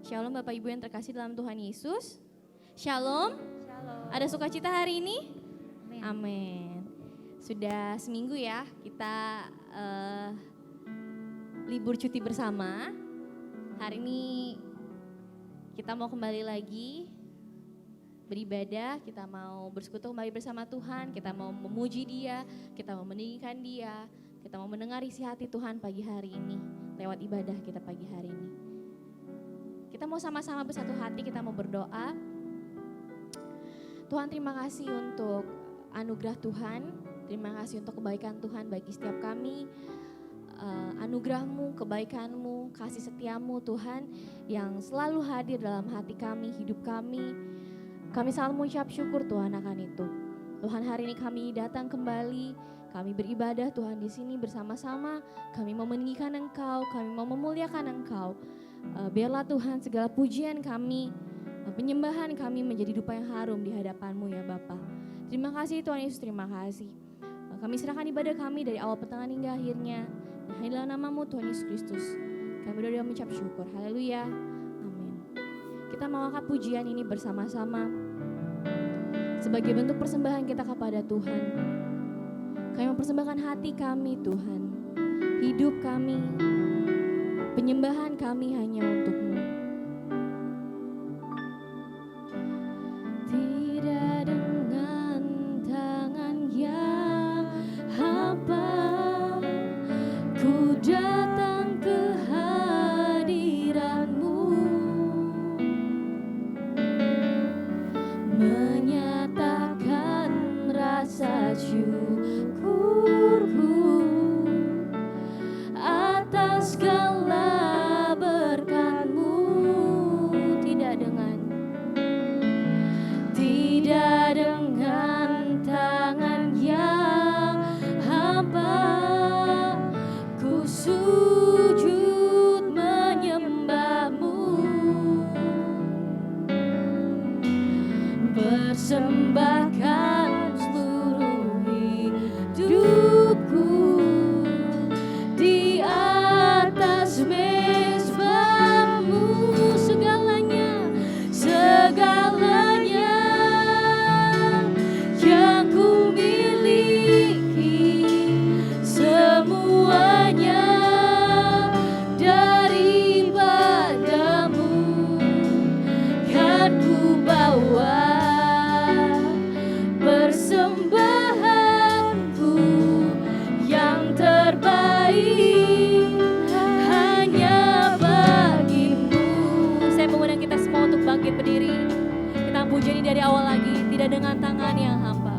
Shalom Bapak Ibu yang terkasih dalam Tuhan Yesus. Shalom. Shalom. Ada sukacita hari ini? Amin. Amin. Sudah seminggu ya kita libur cuti bersama. Hari ini kita mau kembali lagi beribadah, kita mau bersekutu kembali bersama Tuhan, kita mau memuji Dia, kita mau meninggikan Dia, kita mau mendengar isi hati Tuhan pagi hari ini lewat ibadah kita pagi hari ini. Kita mau sama-sama bersatu hati, kita mau berdoa. Tuhan, terima kasih untuk anugerah Tuhan, terima kasih untuk kebaikan Tuhan bagi setiap kami. Anugerah-Mu, kebaikan-Mu, kasih setia-Mu Tuhan yang selalu hadir dalam hati kami, hidup kami. Kami selalu mengucap syukur Tuhan akan itu. Tuhan, hari ini kami datang kembali, kami beribadah Tuhan di sini bersama-sama. Kami mau meninggikan Engkau, kami mau memuliakan Engkau. Biarlah Tuhan segala pujian kami, penyembahan kami menjadi dupa yang harum di hadapan-Mu ya Bapa. Terima kasih Tuhan Yesus, terima kasih. Kami serahkan ibadah kami dari awal pertengahan hingga akhirnya. Hanya dalam nama-Mu Tuhan Yesus Kristus kami berdoa dan mengucap syukur. Haleluya. Amin. Kita mau angkat pujian ini bersama-sama sebagai bentuk persembahan kita kepada Tuhan. Kami mempersembahkan hati kami Tuhan, hidup kami, penyembahan kami hanya untuk-Mu. Tidak dengan tangan yang hampa, ku datang ke hadirat-Mu, menyatakan rasa syukurku atas segala berkat-Mu. Tidak dengan tangan yang hampa, ku sujud menyembah-Mu, persembahkan seluruh hidupku di atas mezbah-Mu. Segalanya yang ku miliki, semuanya daripada-Mu kan ku bawa, persembahanku yang terbaik hanya bagi-Mu. Saya mengundang kita semua untuk bangkit berdiri. Kita puji ini dari awal lagi. Tidak dengan tangan yang hampa,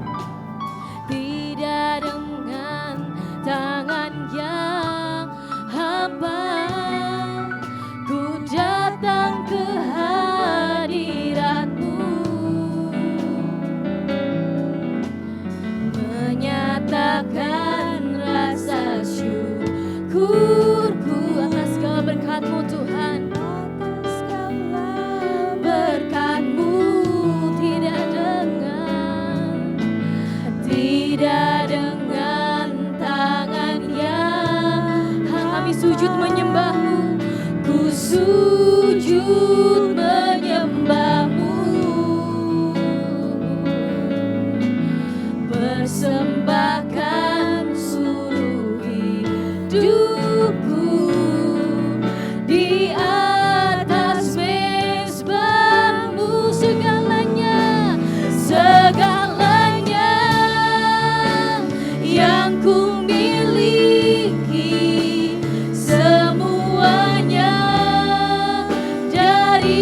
tidak dengan tangan yang hampa, ku datang ke hadirat-Mu, menyatakan rasa syukurku atas segala berkat-Mu Tuhan. Berkat-Mu tidak dengan tangan yang kami sujud menyembah-Mu, ku sujud menyembah-Mu, persembahkan seluruh hidupku di atas mezbah-Mu. Segalanya yang ku miliki, semuanya dari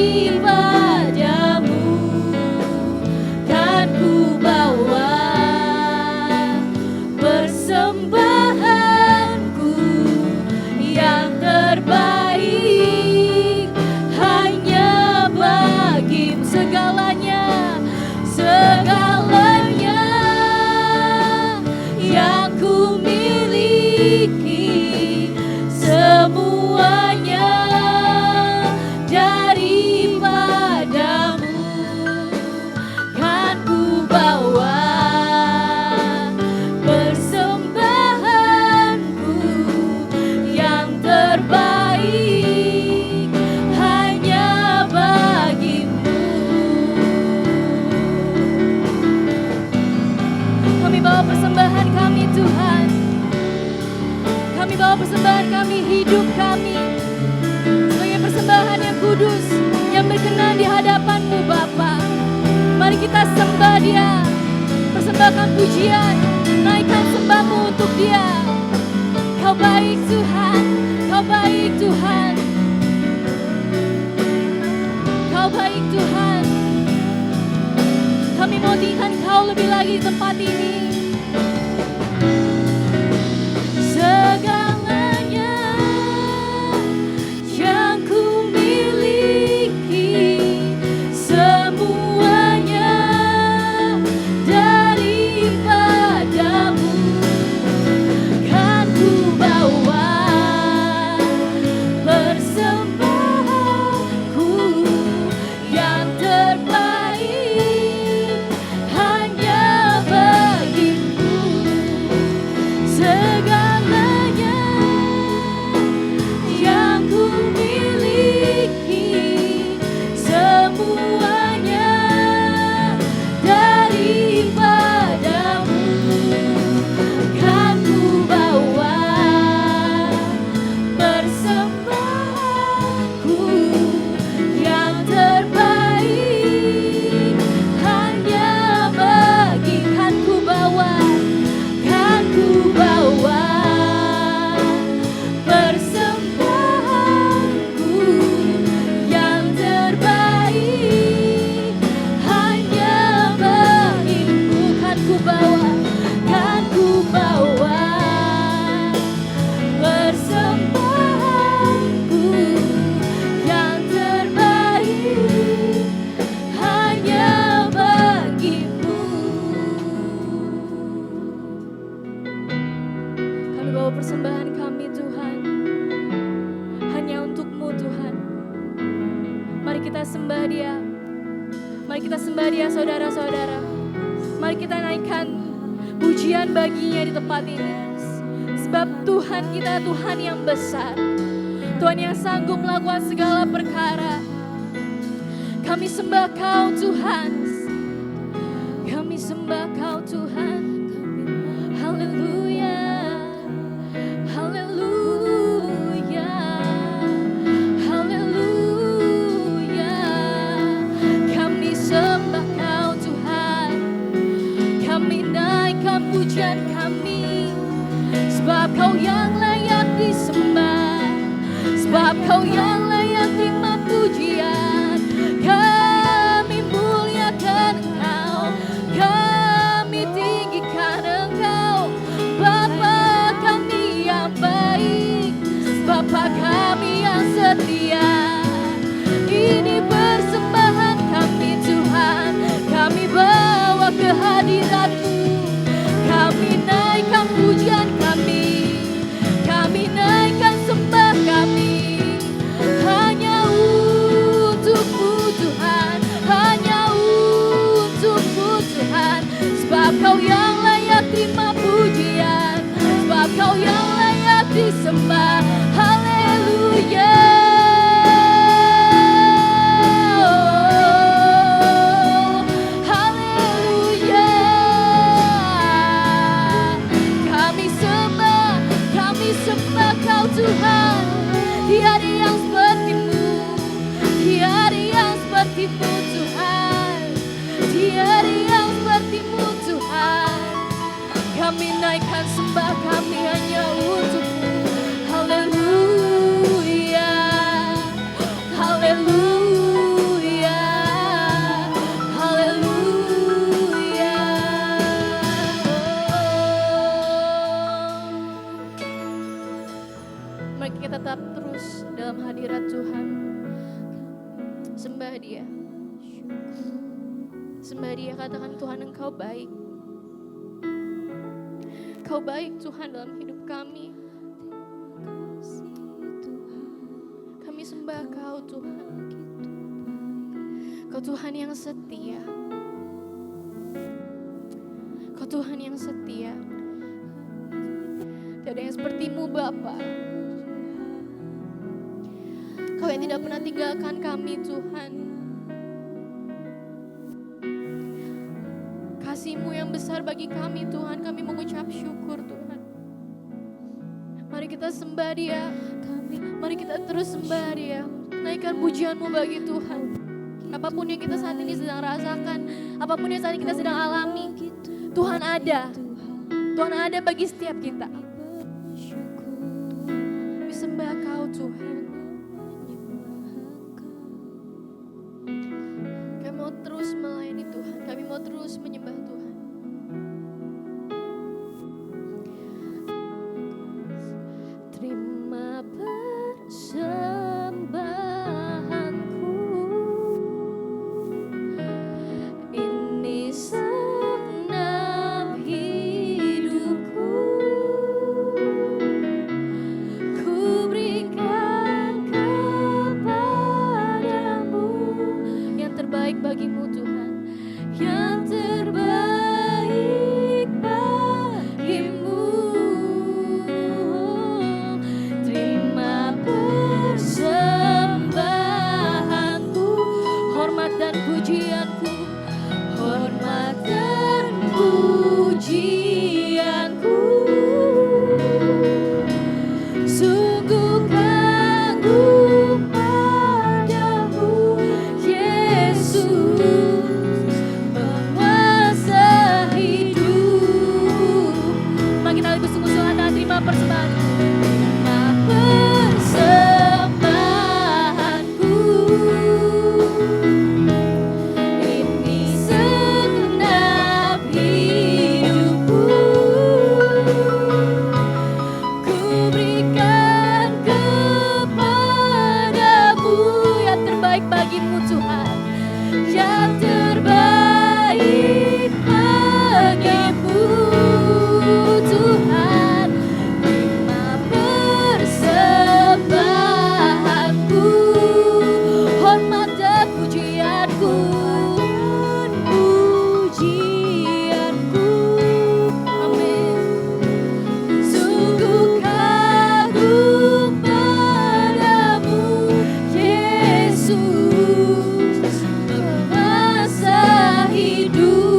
Kudus yang berkenan di hadapan-Mu Bapa. Mari kita sembah Dia, persembahkan pujian, naikkan sembahmu untuk Dia. Kau baik Tuhan, Kau baik Tuhan, Kau baik Tuhan. Kami mau tinggikan Kau lebih lagi di tempat ini. Segalanya yang ku miliki, semuanya daripadamu, kan ku bawa persembahanku yang terbaik hanya bagimu. Segalanya yang ku miliki, semuanya daripadamu, kan ku bawa persembahanku yang terbaik hanya bagi, kan ku bawa persembahanku yang terbaik hanya bagimu, kan ku bawa persembahanku yang terbaik hanya bagimu. Kami bawa persembahan kami Tuhan, hanya untuk-Mu Tuhan. Mari kita sembah Dia, mari kita sembah Dia saudara-saudara. Mari kita naikkan pujian baginya di tempat ini. Sebab Tuhan kita Tuhan yang besar, Tuhan yang sanggup melakukan segala perkara. Kami sembah Kau Tuhan, kami sembah Kau Tuhan. Haleluya, haleluya, haleluya. Kami sembah Kau Tuhan, kami naikkan pujian kami. Sebab Kau yang layak disembah, sebab Kau yang layak terima pujian. Kami muliakan Engkau, kami tinggikan Engkau, Bapa kami yang baik, Bapa kami yang setia. Ini persembahan kami Tuhan, kami bawa ke hadirat-Mu. Kami naikkan pujian kami naikkan sembah kami hanya untuk-Mu Tuhan, hanya untuk-Mu Tuhan. Sebab Kau yang layak terima pujian, sebab Kau yang layak disembah. Haleluya, haleluya. Kami sembah Kau Tuhan. Tiada yang seperti-Mu, tiada yang seperti-Mu Tuhan, tiada yang seperti-Mu Tuhan. Kami naikkan sembah kami hanya untuk-Mu. Haleluya, haleluya, haleluya. Mari kita tetap terus dalam hadirat Tuhan. Sembah Dia, sembah Dia, katakan Tuhan Engkau baik. Kau baik Tuhan dalam hidup kami. Kami sembah Kau Tuhan. Kau Tuhan yang setia, Kau Tuhan yang setia. Tidak ada yang seperti-Mu Bapa. Kau yang tidak pernah tinggalkan kami Tuhan. Kasih-Mu yang besar bagi kami Tuhan, kami mengucap syukur Tuhan. Mari kita sembah Dia, mari kita terus sembah Dia. Naikkan pujian-Mu bagi Tuhan. Apapun yang kita saat ini sedang rasakan, apapun yang saat ini kita sedang alami, Tuhan ada. Tuhan ada bagi setiap kita. Kami sembah Kau Tuhan. Kami mau terus melayani Tuhan. Kami mau terus menyembah Tuhan. Terima persembahanku. Ini segenap hidupku. Ku berikan kepadamu yang terbaik bagimu Tuhan. Yang terbaik bagimu. Terima persembahanku, hormat dan pujianku, hormat dan pujianku. Sungguh kagum padamu, Yesus, penguasa hidup. Makin kita lebih sungguh-sungguh dan terima persembahanku. Persembahanku, ini segenap hidupku. Ku berikan kepadamu yang terbaik bagimu Tuhan. Yang terbaik bagimu Tuhan. Terima persembahanku, hormat dan pujianku, pujianku. Amin. Sungguh kagum padamu, Yesus, penguasa hidupku.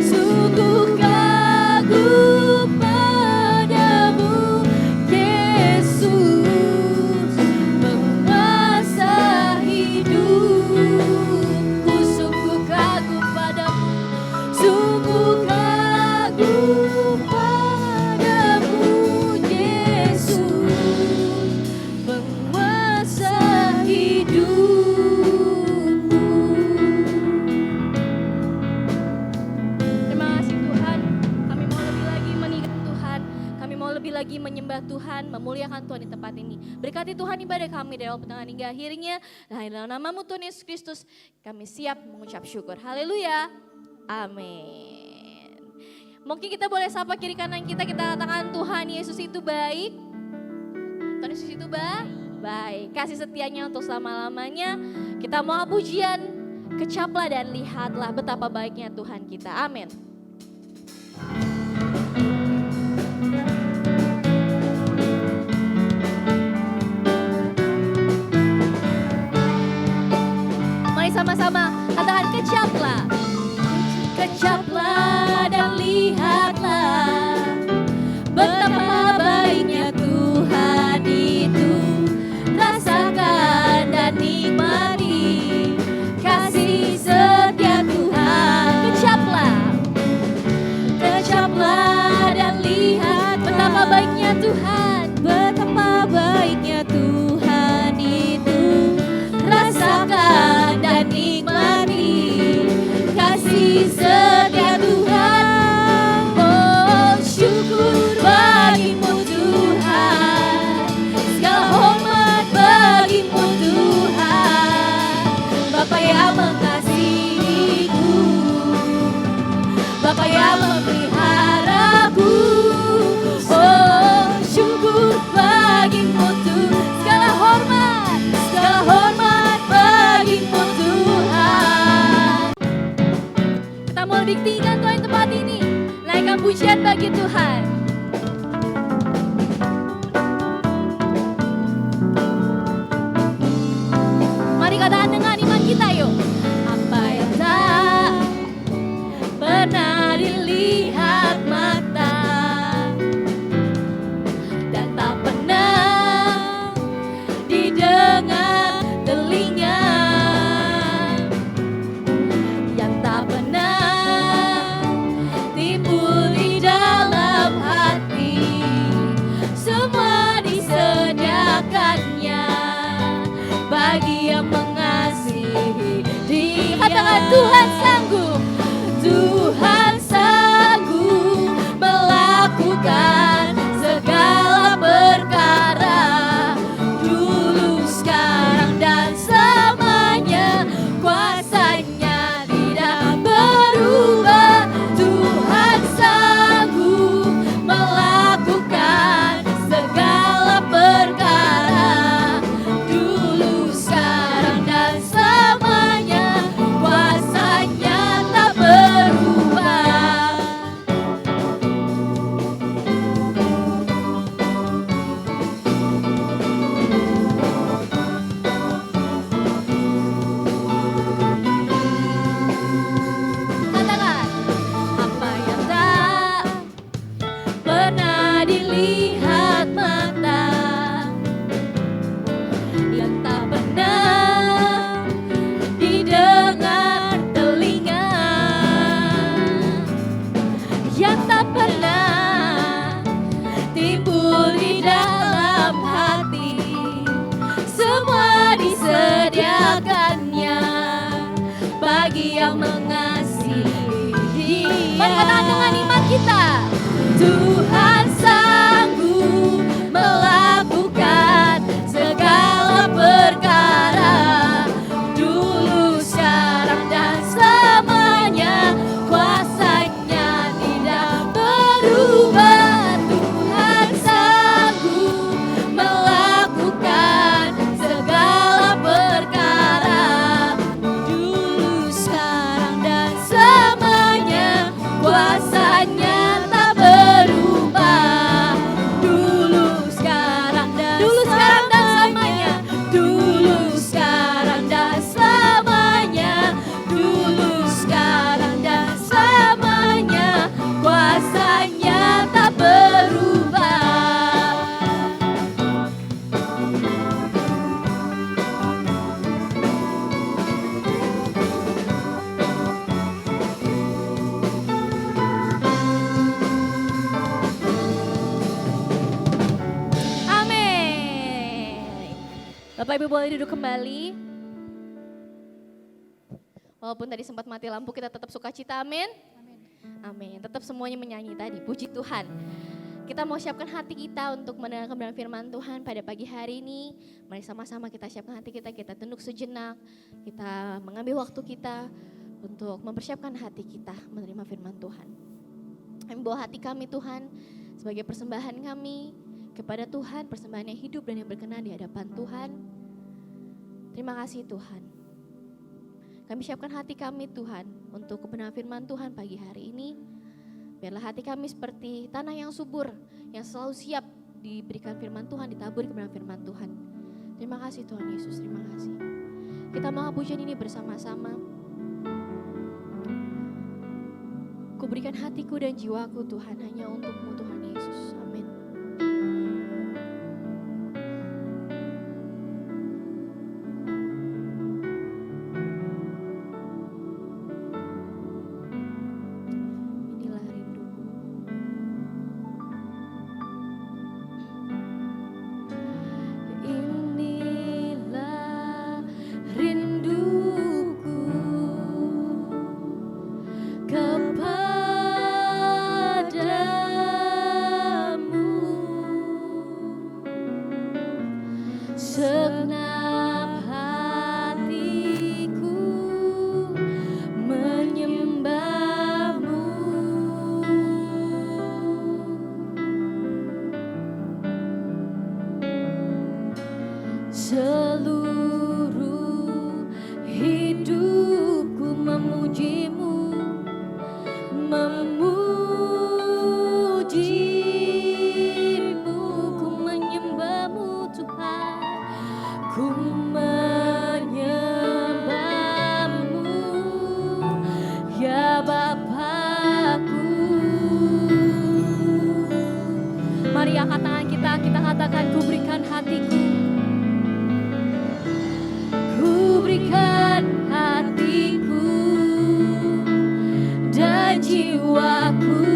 Sungguh kagum padamu, Yesus, penguasa hidupku. Sungguh kagum padamu, sungguh kagum padamu, Yesus, penguasa hidupku. Terima kasih Tuhan, kami mau lebih lagi meninggikan Tuhan, kami mau lebih lagi menyembah Tuhan, memuliakan Tuhan di tempat ini. Berkati Tuhan ibadah kami dari awal pertengahan hingga akhirnya. Nah, dalam nama-Mu Tuhan Yesus Kristus, kami siap mengucap syukur. Haleluya. Amin. Mungkin kita boleh sapa kiri kanan kita katakan Tuhan Yesus itu baik. Tuhan Yesus itu baik. Kasih setianya untuk selama-lamanya. Kita mau pujian, kecaplah dan lihatlah betapa baiknya Tuhan kita. Amin. Mari sama-sama katakan kecaplah. Kecaplah dan lihatlah betapa baiknya Tuhan itu. Rasakan dan nikmati kasih setia Tuhan. Kecaplah. katakan Tuhan sanggup. Tuhan sanggup melakukan segala perkara, dulu, sekarang, dan selamanya. Kuasanya tidak berubah. Tuhan sanggup melakukan segala perkara, dulu, sekarang, dan selamanya. Kuasanya tak berubah. Katakan, apa yang tak pernah dilihat mata, yang tak pernah didengar telinga, yang tak pernah timbul di dalam hati, semua disediakannya bagi yang mengasihi Dia. Mari katakan dengan iman kita. Tuhan sanggup melakukan segala perkara, dulu, sekarang, dan selamanya. Kuasanya tidak berubah. Tuhan sanggup melakukan segala perkara, dulu, sekarang, dan selamanya. Kuasanya tak berubah. Dulu, sekarang, dan selamanya. Dulu, sekarang, dan selamanya. Dulu, sekarang, dan selamanya. Kuasanya tak berubah. Amin. Bapak Ibu boleh duduk kembali. Walaupun tadi sempat mati lampu, kita tetap sukacita. Amin. Amin. Tetap semuanya menyanyi tadi. Puji Tuhan. Kita mau siapkan hati kita untuk mendengar kebenaran firman Tuhan pada pagi hari ini. Mari sama-sama kita siapkan hati kita, kita tunduk sejenak. Kita mengambil waktu kita untuk mempersiapkan hati kita menerima firman Tuhan. Kami bawa hati kami Tuhan sebagai persembahan kami kepada Tuhan, persembahan yang hidup dan yang berkenan di hadapan Tuhan. Terima kasih Tuhan. Kami siapkan hati kami Tuhan untuk kebenaran firman Tuhan pagi hari ini. Biarlah hati kami seperti tanah yang subur, yang selalu siap diberikan firman Tuhan, ditaburi kebenaran firman Tuhan. Terima kasih Tuhan Yesus, terima kasih. Kita mau pujian ini bersama-sama. Kuberikan hatiku dan jiwaku Tuhan hanya untuk-Mu Tuhan Yesus. Amin. Inilah rinduku. Inilah rinduku kepadamu, segenap hatiku menyembahmu. Seluruh hidupku memujimu, memujimu, ku menyembahmu Tuhan, ku menyembahmu ya Bapakku. Mari angkat tangan kita katakan, ku berikan hatiku, ku berikan hatiku dan jiwaku,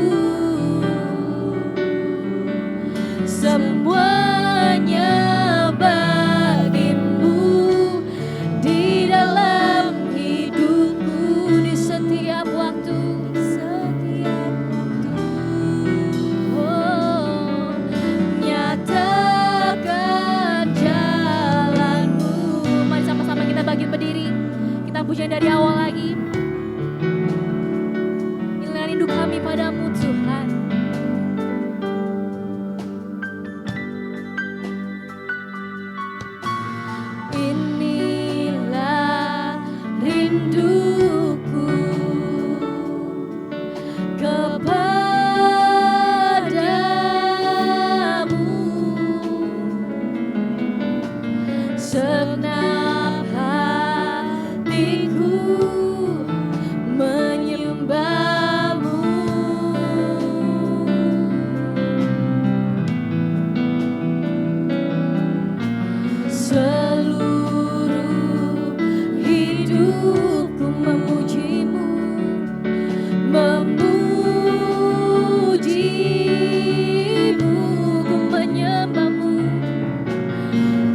semuanya bagimu. dari awal lagi. Inilah rindu kami padamu Tuhan. Inilah rinduku kepadamu, segenap hatiku menyembahmu. Seluruh hidupku memujimu, memujimu, ku menyembahmu,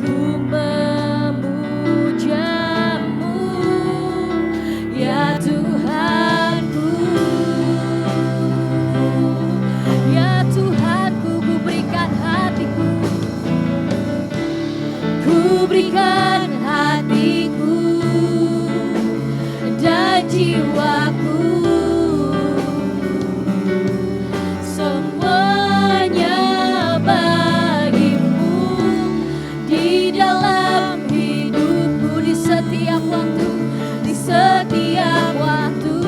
ku memujamu, ya Tuhanku. Ya Tuhanku, ku berikan hatiku, ku berikan hatiku dan jiwaku, semuanya bagimu, di dalam hidupku, di setiap waktu, di setiap waktu.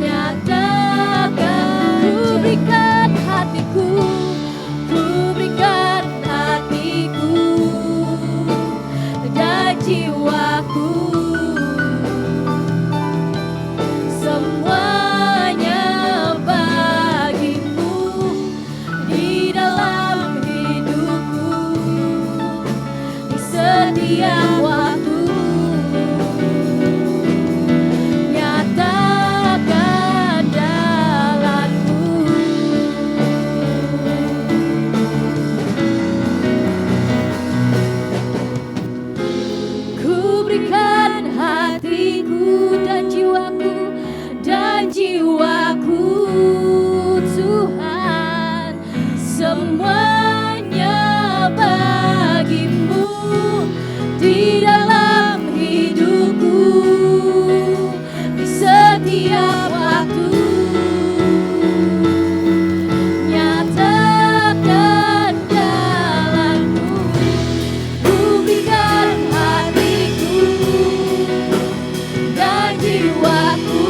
Nyatakan, ku berikan hatiku, ku berikan hatiku dan jiwaku, semuanya bagimu, di dalam hidupku, di setiap waktu. Nyatakan jalanmu. Ku berikan hatiku dan jiwaku Tuhan, semuanya bagimu, di dalam hidupku, di setiap waktu. Nyatakan jalanmu. Ku berikan hatiku dan jiwaku,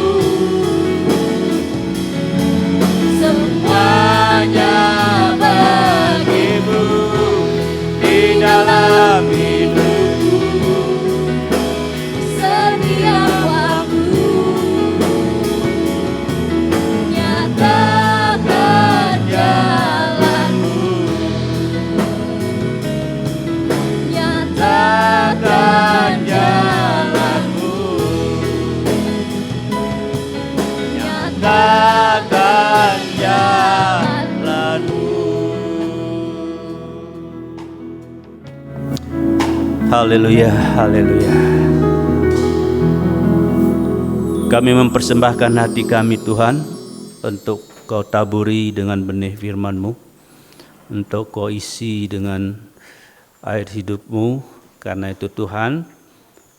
semuanya bagimu, di dalam hidupku, setiap waktu. Nyatakan jalanmu. Nyatakan jalanmu. Nyatakan jalanmu. Haleluya, haleluya. Kami mempersembahkan hati kami Tuhan, untuk Kau taburi dengan benih firman-Mu, untuk Kau isi dengan air hidup-Mu. Karena itu Tuhan,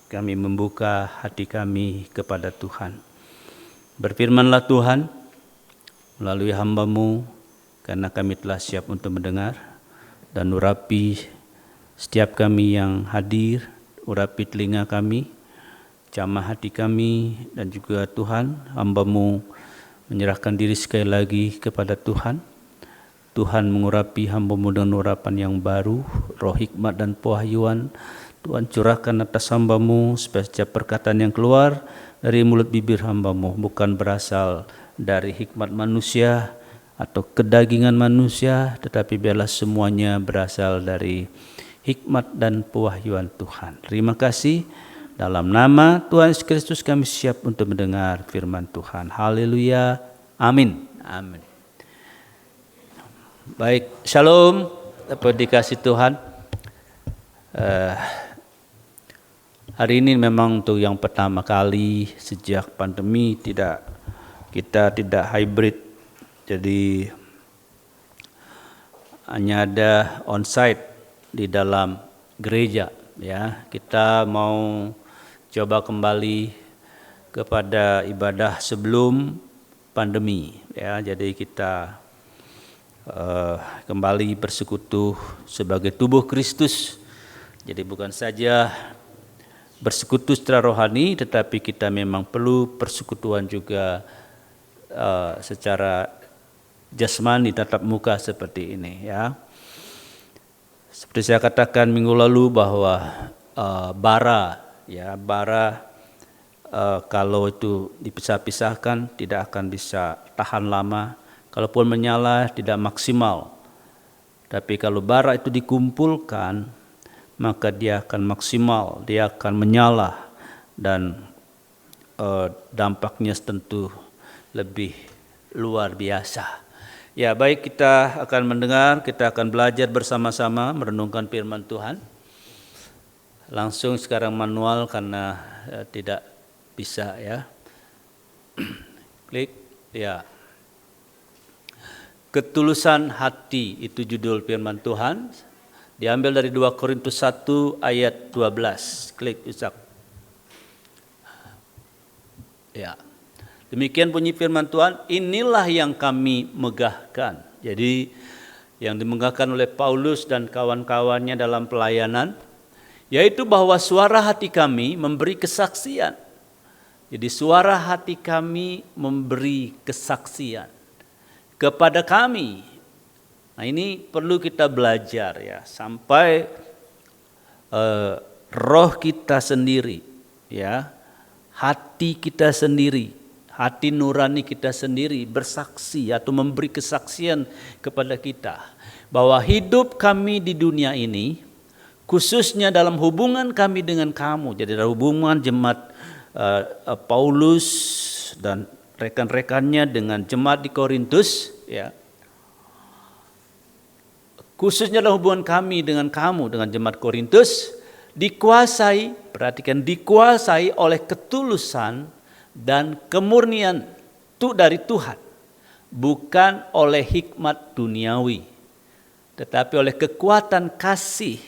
kami membuka hati kami kepada Tuhan. Berfirmanlah Tuhan melalui hamba-Mu, karena kami telah siap untuk mendengar, dan urapi setiap kami yang hadir, urapi telinga kami, jamah hati kami, dan juga Tuhan, hamba-Mu menyerahkan diri sekali lagi kepada Tuhan. Tuhan mengurapi hamba-Mu dengan urapan yang baru, roh hikmat dan pewahyuan. Tuhan curahkan atas hamba-Mu, supaya setiap perkataan yang keluar dari mulut bibir hamba-Mu bukan berasal dari hikmat manusia atau kedagingan manusia, tetapi biarlah semuanya berasal dari hikmat dan pewahyuan Tuhan. Terima kasih. Dalam nama Tuhan Yesus Kristus kami siap untuk mendengar firman Tuhan. Haleluya. Amin. Amin. Baik, shalom. Dapat dikasih Tuhan. Hari ini memang untuk yang pertama kali sejak pandemi kita tidak hybrid. Jadi hanya ada onsite di dalam gereja. ya. Kita mau coba kembali kepada ibadah sebelum pandemi, ya. Jadi kita kembali bersekutu sebagai tubuh Kristus. Jadi bukan saja bersekutu secara rohani, tetapi kita memang perlu persekutuan juga secara jasmani, tatap muka seperti ini, ya. Seperti saya katakan minggu lalu bahwa bara kalau itu dipisah-pisahkan tidak akan bisa tahan lama. Kalaupun menyala tidak maksimal. Tapi kalau bara itu dikumpulkan, maka dia akan maksimal, dia akan menyala, dan dampaknya tentu lebih luar biasa. Ya, baik, kita akan mendengar, kita akan belajar bersama-sama merenungkan firman Tuhan. Langsung sekarang manual karena tidak bisa, ya. Klik, ya. Ketulusan hati, itu judul firman Tuhan. Diambil dari 2 Korintus 1 ayat 12. Klik, Ishak. Ya. Demikian bunyi firman Tuhan, inilah yang kami megahkan. Jadi yang dimegahkan oleh Paulus dan kawan-kawannya dalam pelayanan, yaitu bahwa suara hati kami memberi kesaksian. Jadi suara hati kami memberi kesaksian kepada kami. Nah, ini perlu kita belajar, ya, sampai roh kita sendiri, ya, hati kita sendiri, hati nurani kita sendiri bersaksi atau memberi kesaksian kepada kita bahwa hidup kami di dunia ini, khususnya dalam hubungan kami dengan kamu, jadi dalam hubungan jemaat Paulus dan rekan-rekannya dengan jemaat di Korintus, ya, khususnya dalam hubungan kami dengan kamu, dengan jemaat Korintus, dikuasai, perhatikan, dikuasai oleh ketulusan dan kemurnian itu dari Tuhan, bukan oleh hikmat duniawi, tetapi oleh kekuatan kasih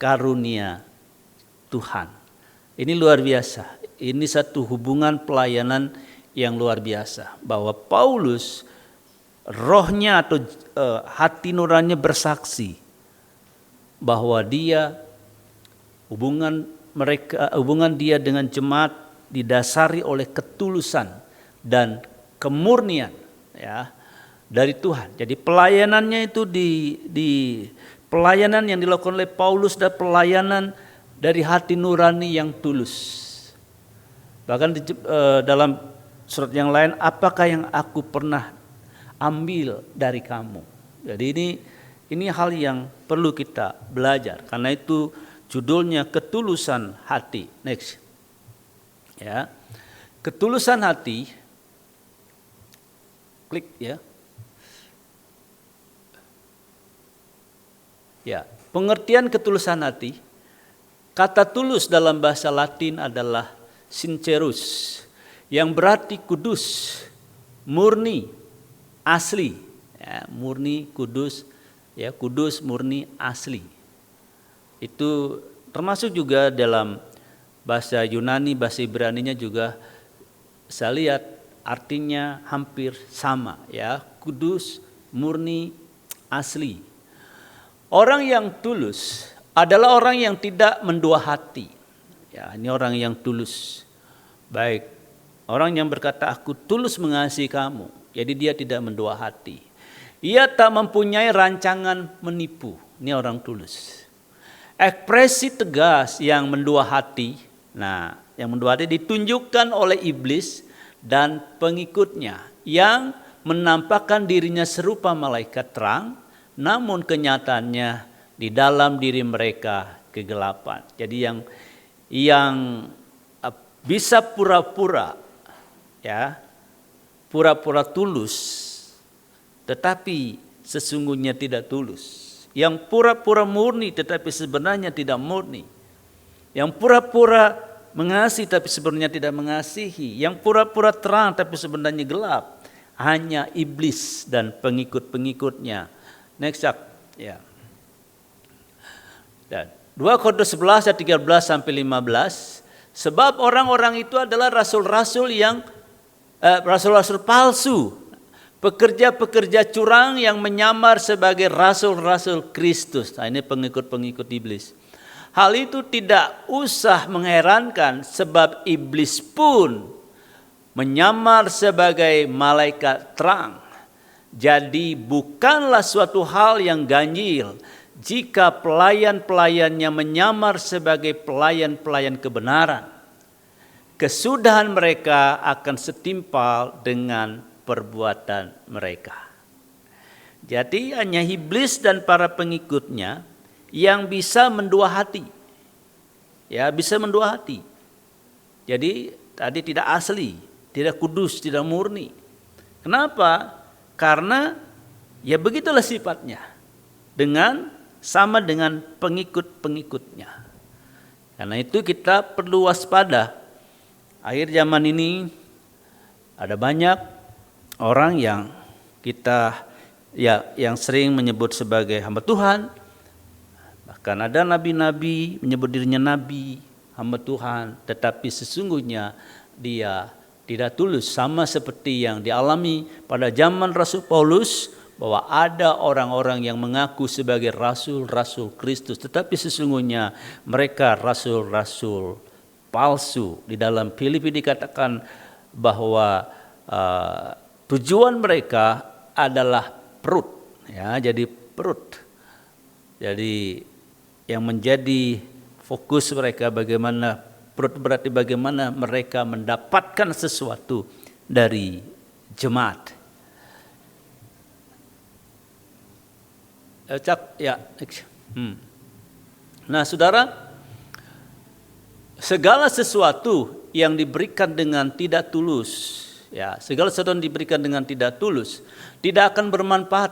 karunia Tuhan. Ini luar biasa. Ini satu hubungan pelayanan yang luar biasa, bahwa Paulus rohnya atau hati nuraninya bersaksi bahwa dia hubungan dia dengan jemaat didasari oleh ketulusan dan kemurnian, ya, dari Tuhan. Jadi pelayanannya itu di pelayanan yang dilakukan oleh Paulus dan pelayanan dari hati nurani yang tulus. Bahkan dalam surat yang lain, apakah yang aku pernah ambil dari kamu. Jadi ini hal yang perlu kita belajar. Karena itu judulnya ketulusan hati. Next. Ya. Ketulusan hati. Klik, ya. Ya, pengertian ketulusan hati. Kata tulus dalam bahasa Latin adalah sincerus, yang berarti kudus, murni, asli, ya, murni, kudus, ya, kudus, murni, asli. Itu termasuk juga dalam bahasa Yunani, bahasa Ibraninya juga saya lihat artinya hampir sama, ya, kudus, murni, asli. Orang yang tulus adalah orang yang tidak mendua hati. Ya, ini orang yang tulus. Baik, orang yang berkata aku tulus mengasihi kamu. Jadi dia tidak mendua hati. Ia tak mempunyai rancangan menipu. Ini orang tulus. Ekspresi tegas yang mendua hati. Nah, yang mendua hati ditunjukkan oleh iblis dan pengikutnya yang menampakkan dirinya serupa malaikat terang, namun kenyataannya di dalam diri mereka kegelapan. Jadi yang bisa pura-pura, ya, pura-pura tulus, tetapi sesungguhnya tidak tulus. Yang pura-pura murni tetapi sebenarnya tidak murni. Yang pura-pura mengasihi tapi sebenarnya tidak mengasihi. Yang pura-pura terang tapi sebenarnya gelap. Hanya iblis dan pengikut-pengikutnya. Next up, ya. Dan 2 Korintus 11 ayat 13 sampai 15. Sebab orang-orang itu adalah rasul-rasul yang rasul-rasul palsu, pekerja-pekerja curang yang menyamar sebagai rasul-rasul Kristus. Nah, ini pengikut-pengikut iblis. Hal itu tidak usah mengherankan sebab iblis pun menyamar sebagai malaikat terang. Jadi bukanlah suatu hal yang ganjil jika pelayan-pelayannya menyamar sebagai pelayan-pelayan kebenaran. Kesudahan mereka akan setimpal dengan perbuatan mereka. Jadi hanya iblis dan para pengikutnya yang bisa mendua hati. Ya, bisa mendua hati. Jadi tadi tidak asli, tidak kudus, tidak murni. Kenapa? Karena ya begitulah sifatnya. Sama dengan pengikut-pengikutnya. Karena itu kita perlu waspada. Akhir zaman ini ada banyak orang yang yang sering menyebut sebagai hamba Tuhan. Bahkan ada nabi-nabi menyebut dirinya nabi, hamba Tuhan, tetapi sesungguhnya dia tidak tulus, sama seperti yang dialami pada zaman Rasul Paulus, bahwa ada orang-orang yang mengaku sebagai rasul-rasul Kristus, tetapi sesungguhnya mereka rasul-rasul palsu. Di dalam Filipi dikatakan bahwa tujuan mereka adalah perut, ya, jadi perut. Jadi yang menjadi fokus mereka bagaimana perut, berarti bagaimana mereka mendapatkan sesuatu dari jemaat. Nah, saudara, segala sesuatu yang diberikan dengan tidak tulus, ya, segala sesuatu yang diberikan dengan tidak tulus tidak akan bermanfaat.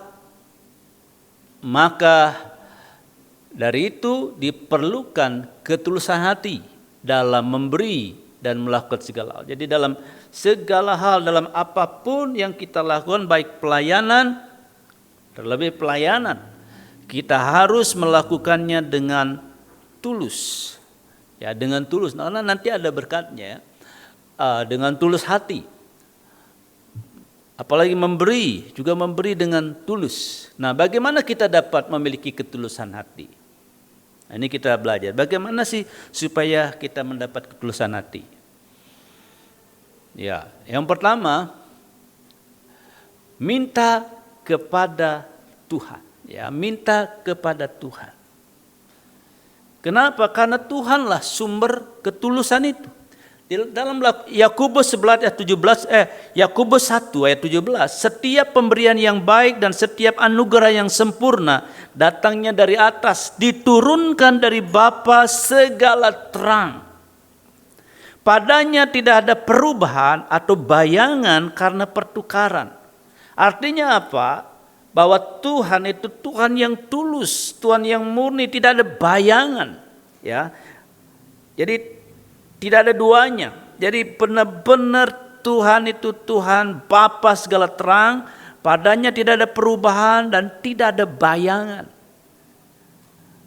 Maka dari itu diperlukan ketulusan hati dalam memberi dan melakukan segala hal. Jadi dalam segala hal, dalam apapun yang kita lakukan, baik pelayanan, terlebih pelayanan, kita harus melakukannya dengan tulus. Ya, dengan tulus. Karena nanti ada berkatnya, dengan tulus hati. Apalagi memberi, juga memberi dengan tulus. Nah, bagaimana kita dapat memiliki ketulusan hati? Nah, ini kita belajar. Bagaimana sih supaya kita mendapat ketulusan hati? Ya, yang pertama, minta kepada Tuhan. Ya, minta kepada Tuhan. Kenapa? Karena Tuhanlah sumber ketulusan itu. Dalam Yakobus 11 ayat 17, Yakobus 1 ayat 17, setiap pemberian yang baik dan setiap anugerah yang sempurna datangnya dari atas, diturunkan dari Bapa segala terang. Padanya tidak ada perubahan atau bayangan karena pertukaran. Artinya apa? Bahwa Tuhan itu Tuhan yang tulus, Tuhan yang murni, tidak ada bayangan, ya. Jadi tidak ada duanya. Jadi benar-benar Tuhan itu Tuhan Bapa segala terang, padanya tidak ada perubahan dan tidak ada bayangan.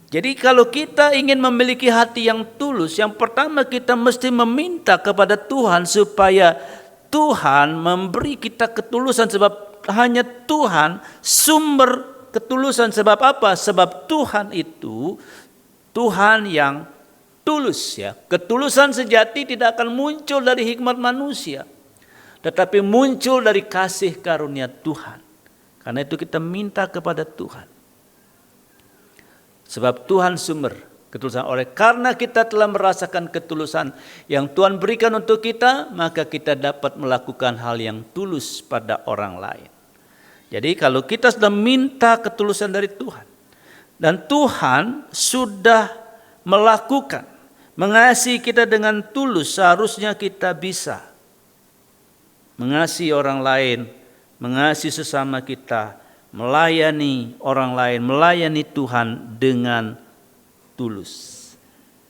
Jadi kalau kita ingin memiliki hati yang tulus, yang pertama kita mesti meminta kepada Tuhan supaya Tuhan memberi kita ketulusan, sebab hanya Tuhan sumber ketulusan. Sebab apa? Sebab Tuhan itu Tuhan yang tulus, ya. Ketulusan sejati tidak akan muncul dari hikmat manusia, tetapi muncul dari kasih karunia Tuhan. Karena itu kita minta kepada Tuhan. Sebab Tuhan sumber ketulusan. Oleh karena kita telah merasakan ketulusan yang Tuhan berikan untuk kita, maka kita dapat melakukan hal yang tulus pada orang lain. Jadi kalau kita sudah minta ketulusan dari Tuhan, dan Tuhan sudah melakukan, mengasihi kita dengan tulus, seharusnya kita bisa mengasihi orang lain, mengasihi sesama kita, melayani orang lain, melayani Tuhan dengan tulus.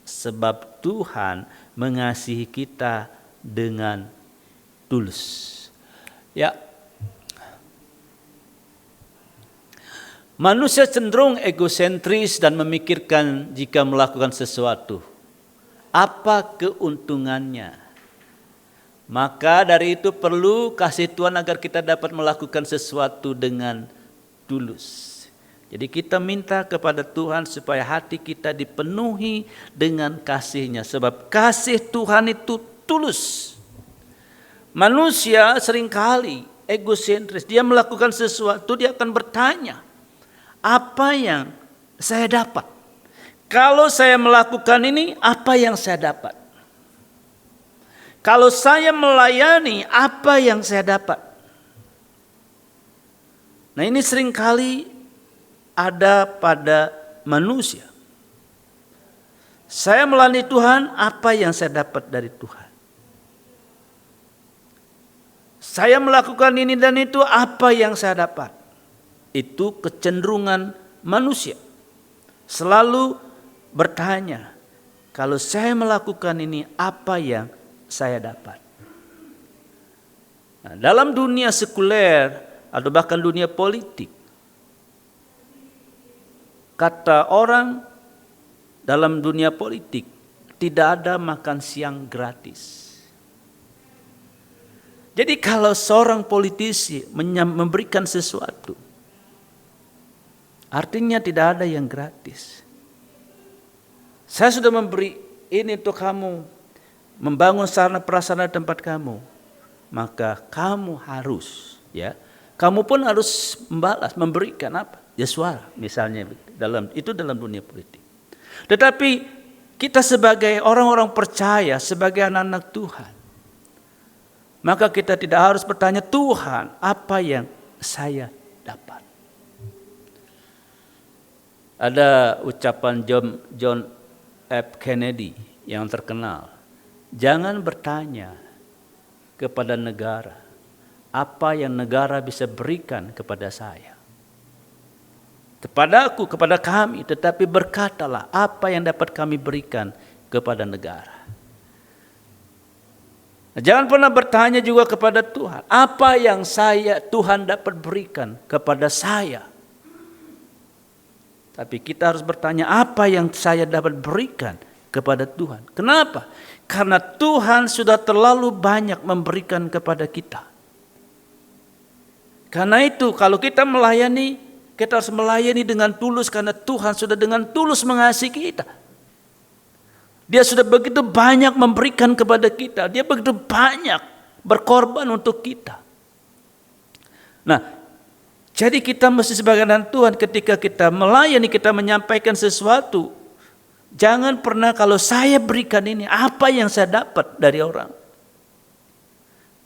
Sebab Tuhan mengasihi kita dengan tulus. Ya. Manusia cenderung egosentris dan memikirkan jika melakukan sesuatu, apa keuntungannya. Maka dari itu perlu kasih Tuhan agar kita dapat melakukan sesuatu dengan tulus. Jadi kita minta kepada Tuhan supaya hati kita dipenuhi dengan kasih-Nya. Sebab kasih Tuhan itu tulus. Manusia seringkali egosentris. Dia melakukan sesuatu, dia akan bertanya, apa yang saya dapat? Kalau saya melakukan ini, apa yang saya dapat? Kalau saya melayani, apa yang saya dapat? Nah, ini seringkali ada pada manusia. Saya melayani Tuhan, apa yang saya dapat dari Tuhan? Saya melakukan ini dan itu, apa yang saya dapat? Itu kecenderungan manusia. Selalu bertanya, kalau saya melakukan ini, apa yang saya dapat? Nah, dalam dunia sekuler atau bahkan dunia politik, kata orang dalam dunia politik, tidak ada makan siang gratis. Jadi kalau seorang politisi memberikan sesuatu, artinya tidak ada yang gratis. Saya sudah memberi ini untuk kamu, membangun sarana prasarana tempat kamu, maka kamu harus, ya, kamu pun harus membalas, memberikan apa? Ya suara, misalnya dalam dunia politik. Tetapi kita sebagai orang-orang percaya, sebagai anak-anak Tuhan, maka kita tidak harus bertanya, Tuhan, apa yang saya dapat? Ada ucapan John F. Kennedy yang terkenal. Jangan bertanya kepada negara, apa yang negara bisa berikan kepada saya. Kepada aku, kepada kami, tetapi berkatalah apa yang dapat kami berikan kepada negara. Jangan pernah bertanya juga kepada Tuhan, apa yang Tuhan dapat berikan kepada saya. Tapi kita harus bertanya, apa yang saya dapat berikan kepada Tuhan. Kenapa? Karena Tuhan sudah terlalu banyak memberikan kepada kita. Karena itu kalau kita melayani, kita harus melayani dengan tulus, karena Tuhan sudah dengan tulus mengasihi kita. Dia sudah begitu banyak memberikan kepada kita. Dia begitu banyak berkorban untuk kita. Nah, jadi kita mesti sebagai anak Tuhan, ketika kita melayani, kita menyampaikan sesuatu, jangan pernah kalau saya berikan ini, apa yang saya dapat dari orang.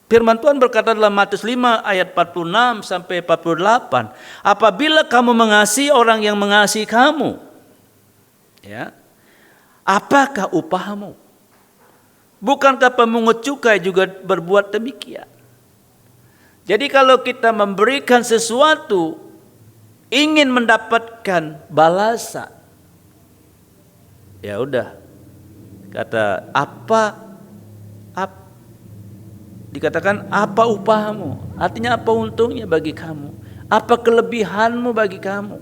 Firman Tuhan berkata dalam Matius 5 ayat 46 sampai 48, apabila kamu mengasihi orang yang mengasihi kamu, ya, apakah upahmu? Bukankah pemungut cukai juga berbuat demikian? Jadi kalau kita memberikan sesuatu, ingin mendapatkan balasan, ya udah, kata dikatakan apa upahmu? Artinya apa untungnya bagi kamu? Apa kelebihanmu bagi kamu?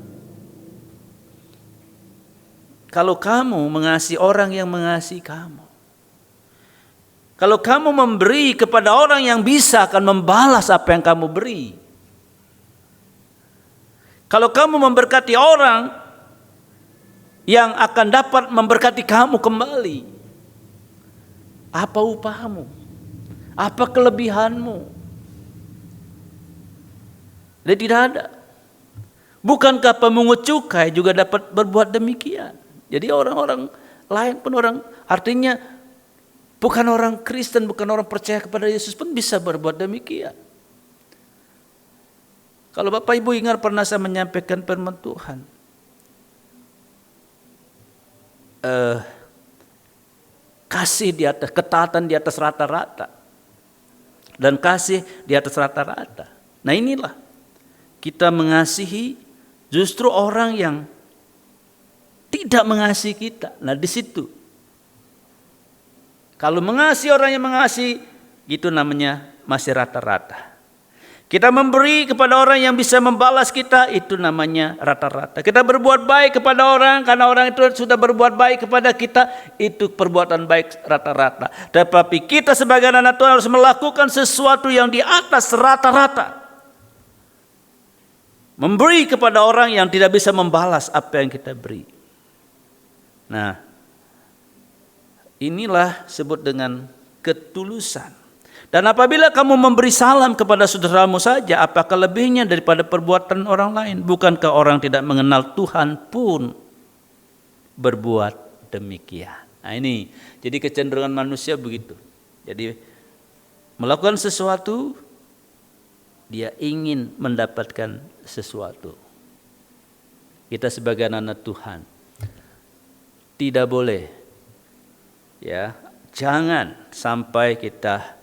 Kalau kamu mengasihi orang yang mengasihi kamu, kalau kamu memberi kepada orang yang bisa akan membalas apa yang kamu beri. Kalau kamu memberkati orang yang akan dapat memberkati kamu kembali, apa upahmu? Apa kelebihanmu? Dan tidak ada. Bukankah pemungut cukai juga dapat berbuat demikian? Jadi orang-orang lain pun, orang artinya bukan orang Kristen, bukan orang percaya kepada Yesus pun bisa berbuat demikian. Kalau Bapak Ibu ingat, pernah saya menyampaikan firman Tuhan. Kasih di atas, ketaatan di atas rata-rata. Dan kasih di atas rata-rata. Nah inilah, kita mengasihi justru orang yang tidak mengasihi kita. Nah di situ, kalau mengasihi orang yang mengasihi, itu namanya masih rata-rata. Kita memberi kepada orang yang bisa membalas kita, itu namanya rata-rata. Kita berbuat baik kepada orang karena orang itu sudah berbuat baik kepada kita, itu perbuatan baik rata-rata. Tetapi kita sebagai anak Tuhan harus melakukan sesuatu yang di atas rata-rata. Memberi kepada orang yang tidak bisa membalas apa yang kita beri. Nah, inilah sebut dengan ketulusan. Dan apabila kamu memberi salam kepada saudaramu saja, apakah lebihnya daripada perbuatan orang lain? Bukankah orang tidak mengenal Tuhan pun berbuat demikian? Nah ini, jadi kecenderungan manusia begitu. Jadi melakukan sesuatu, dia ingin mendapatkan sesuatu. Kita sebagai anak Tuhan tidak boleh, ya, jangan sampai kita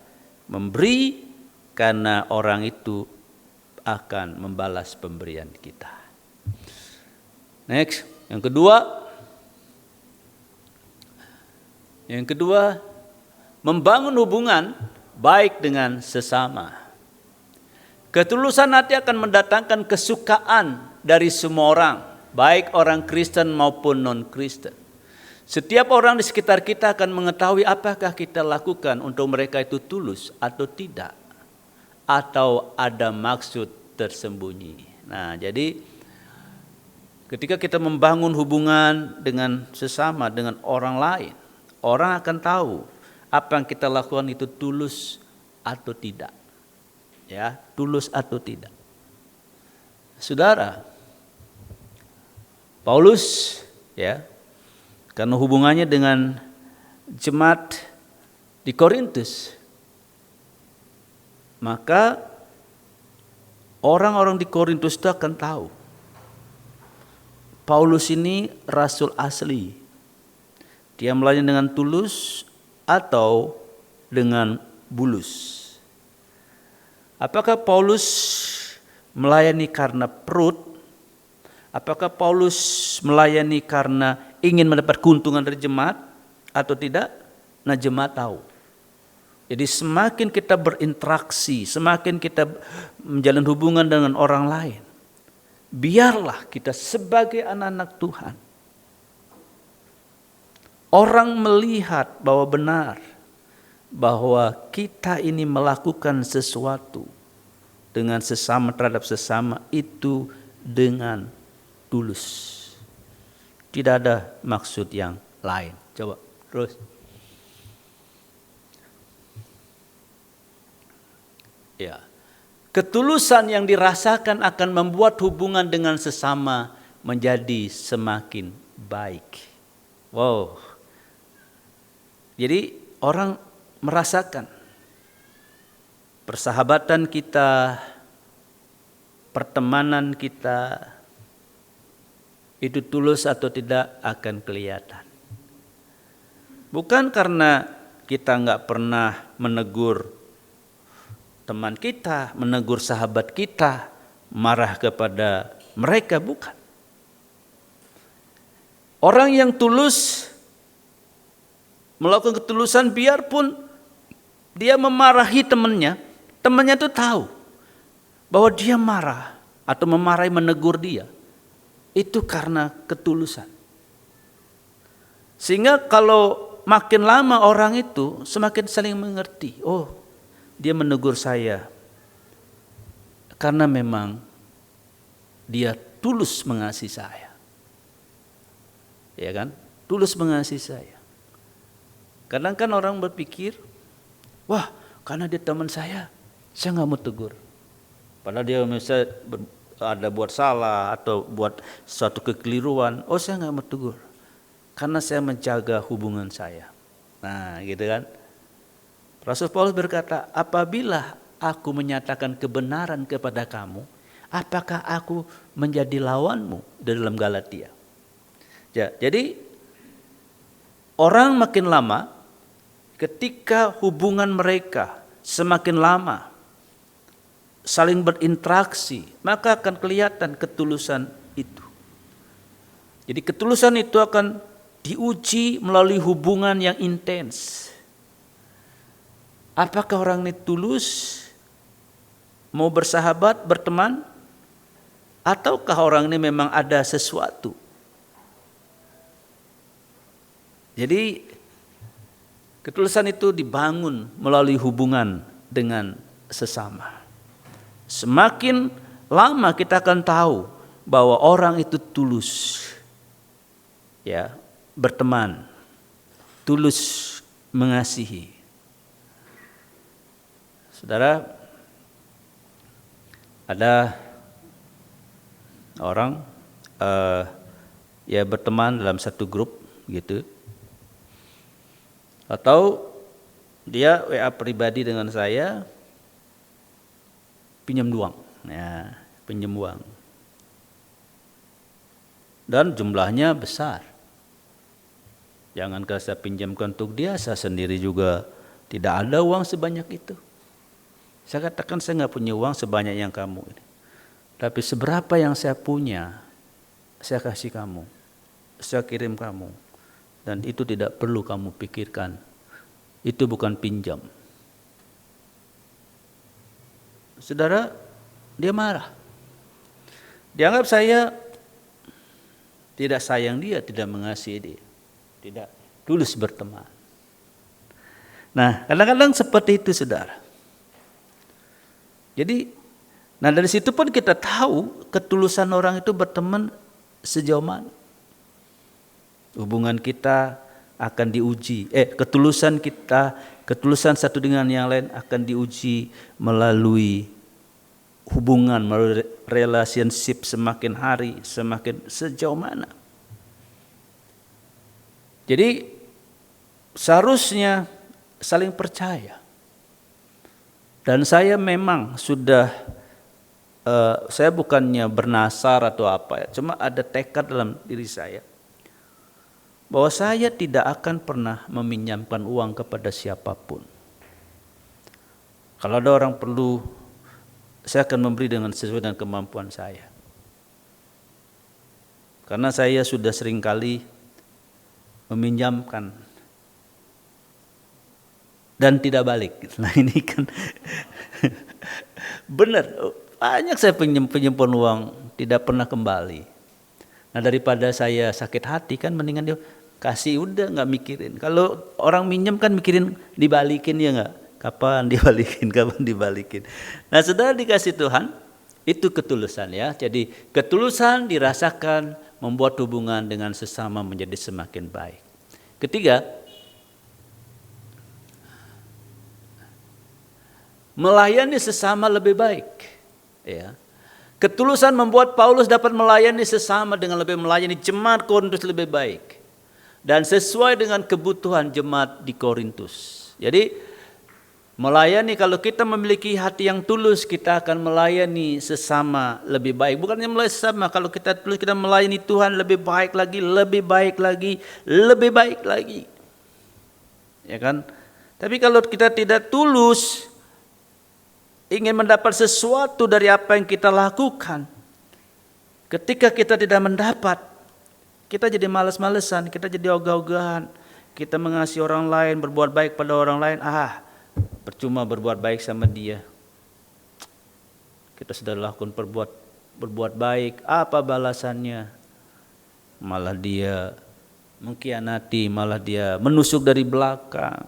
memberi karena orang itu akan membalas pemberian kita. Next, yang kedua, membangun hubungan baik dengan sesama. Ketulusan hati akan mendatangkan kesukaan dari semua orang, baik orang Kristen maupun non-Kristen. Setiap orang di sekitar kita akan mengetahui apakah kita lakukan untuk mereka itu tulus atau tidak. Atau ada maksud tersembunyi. Nah, jadi ketika kita membangun hubungan dengan sesama, dengan orang lain, orang akan tahu apa yang kita lakukan itu tulus atau tidak. Ya, tulus atau tidak. Saudara, Paulus, ya, karena hubungannya dengan jemaat di Korintus, maka orang-orang di Korintus itu akan tahu Paulus ini rasul asli. Dia melayani dengan tulus atau dengan bulus. Apakah Paulus melayani karena perut? Apakah Paulus melayani karena ingin mendapat keuntungan dari jemaat atau tidak? Nah, jemaat tahu. Jadi semakin kita berinteraksi, semakin kita menjalin hubungan dengan orang lain, biarlah kita sebagai anak-anak Tuhan, orang melihat bahwa benar, bahwa kita ini melakukan sesuatu dengan sesama, terhadap sesama itu dengan tulus. Tidak ada maksud yang lain. Coba terus. Ya. Ketulusan yang dirasakan akan membuat hubungan dengan sesama menjadi semakin baik. Wow. Jadi orang merasakan persahabatan kita, pertemanan kita itu tulus atau tidak akan kelihatan. Bukan karena kita nggak pernah menegur teman kita, menegur sahabat kita, marah kepada mereka, bukan. Orang yang tulus melakukan ketulusan, biarpun dia memarahi temannya itu tahu bahwa dia marah atau memarahi, menegur dia. Itu karena ketulusan. Sehingga kalau makin lama orang itu semakin saling mengerti. Oh, dia menegur saya karena memang dia tulus mengasihi saya. Ya kan? Tulus mengasihi saya. Kadang kan orang berpikir, wah, karena dia teman saya nggak mau tegur. Padahal dia misalnya ada buat salah atau buat suatu kekeliruan, oh saya nggak mau tegur, karena saya menjaga hubungan saya. Nah, gitu kan. Rasul Paulus berkata, apabila aku menyatakan kebenaran kepada kamu, apakah aku menjadi lawanmu? Dalam Galatia. Ya, jadi orang makin lama, ketika hubungan mereka semakin lama, saling berinteraksi, maka akan kelihatan ketulusan itu. Jadi ketulusan itu akan diuji melalui hubungan yang intens. Apakah orang ini tulus mau bersahabat, berteman, ataukah orang ini memang ada sesuatu? Jadi ketulusan itu dibangun melalui hubungan dengan sesama. Semakin lama kita akan tahu bahwa orang itu tulus, ya, berteman, tulus mengasihi. Saudara, ada orang ya berteman dalam satu grup gitu, atau dia WA pribadi dengan saya, pinjam uang, ya, pinjam uang, dan jumlahnya besar. Jangan saya pinjamkan untuk dia, saya sendiri juga tidak ada uang sebanyak itu. Saya katakan saya nggak punya uang sebanyak yang kamu ini. Tapi seberapa yang saya punya, saya kasih kamu. Saya kirim kamu. Dan itu tidak perlu kamu pikirkan. Itu bukan pinjam. Saudara, dia marah. Dianggap saya tidak sayang dia, tidak mengasihi dia. Tidak tulus berteman. Nah, kadang-kadang seperti itu, saudara. Jadi, nah dari situ pun kita tahu ketulusan orang itu berteman sejauh mana. Hubungan kita akan diuji. Ketulusan kita, ketulusan satu dengan yang lain akan diuji melalui hubungan, melalui relationship semakin hari, semakin sejauh mana. Jadi seharusnya saling percaya. Dan saya memang sudah, saya bukannya bernasar atau apa ya, cuma ada tekad dalam diri saya bahwa saya tidak akan pernah meminjamkan uang kepada siapapun. Kalau ada orang perlu, saya akan memberi dengan sesuai dengan kemampuan saya. Karena saya sudah seringkali meminjamkan dan tidak balik. Nah ini kan benar, banyak saya pinjam uang tidak pernah kembali. Nah daripada saya sakit hati kan mendingan dia kasih, udah nggak mikirin. Kalau orang minjem kan mikirin dibalikin, ya nggak? Kapan dibalikin. Nah saudara dikasih Tuhan, itu ketulusan ya. Jadi ketulusan dirasakan membuat hubungan dengan sesama menjadi semakin baik. Ketiga, melayani sesama lebih baik. Ya. Ketulusan membuat Paulus dapat melayani sesama dengan lebih melayani jemaat Korintus lebih baik. Dan sesuai dengan kebutuhan jemaat di Korintus. Jadi melayani, kalau kita memiliki hati yang tulus, kita akan melayani sesama lebih baik. Bukannya melayani sesama, kalau kita tulus kita melayani Tuhan lebih baik lagi, lebih baik lagi, lebih baik lagi. Ya kan? Tapi kalau kita tidak tulus, ingin mendapat sesuatu dari apa yang kita lakukan, ketika kita tidak mendapat, kita jadi malas-malesan, kita jadi ogah-ogahan, kita mengasihi orang lain, berbuat baik pada orang lain, percuma berbuat baik sama dia. Kita sudah lakukan berbuat baik, apa balasannya? Malah dia mengkhianati, malah dia menusuk dari belakang,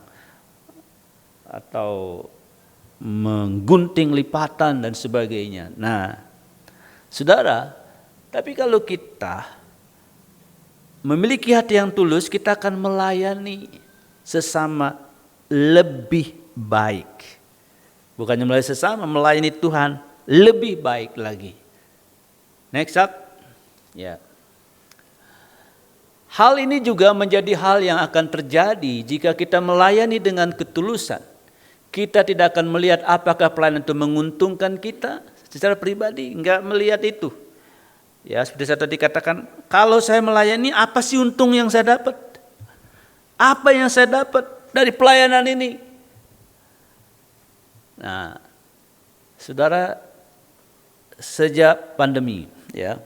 atau menggunting lipatan dan sebagainya. Nah, saudara, tapi kalau kita memiliki hati yang tulus, kita akan melayani sesama lebih baik. Bukannya melayani sesama, melayani Tuhan lebih baik lagi. Next up. Ya. Hal ini juga menjadi hal yang akan terjadi jika kita melayani dengan ketulusan. Kita tidak akan melihat apakah pelayanan itu menguntungkan kita secara pribadi, enggak melihat itu. Ya, seperti saya tadi katakan, kalau saya melayani, apa sih untung yang saya dapat? Apa yang saya dapat dari pelayanan ini? Nah, saudara, sejak pandemi, ya,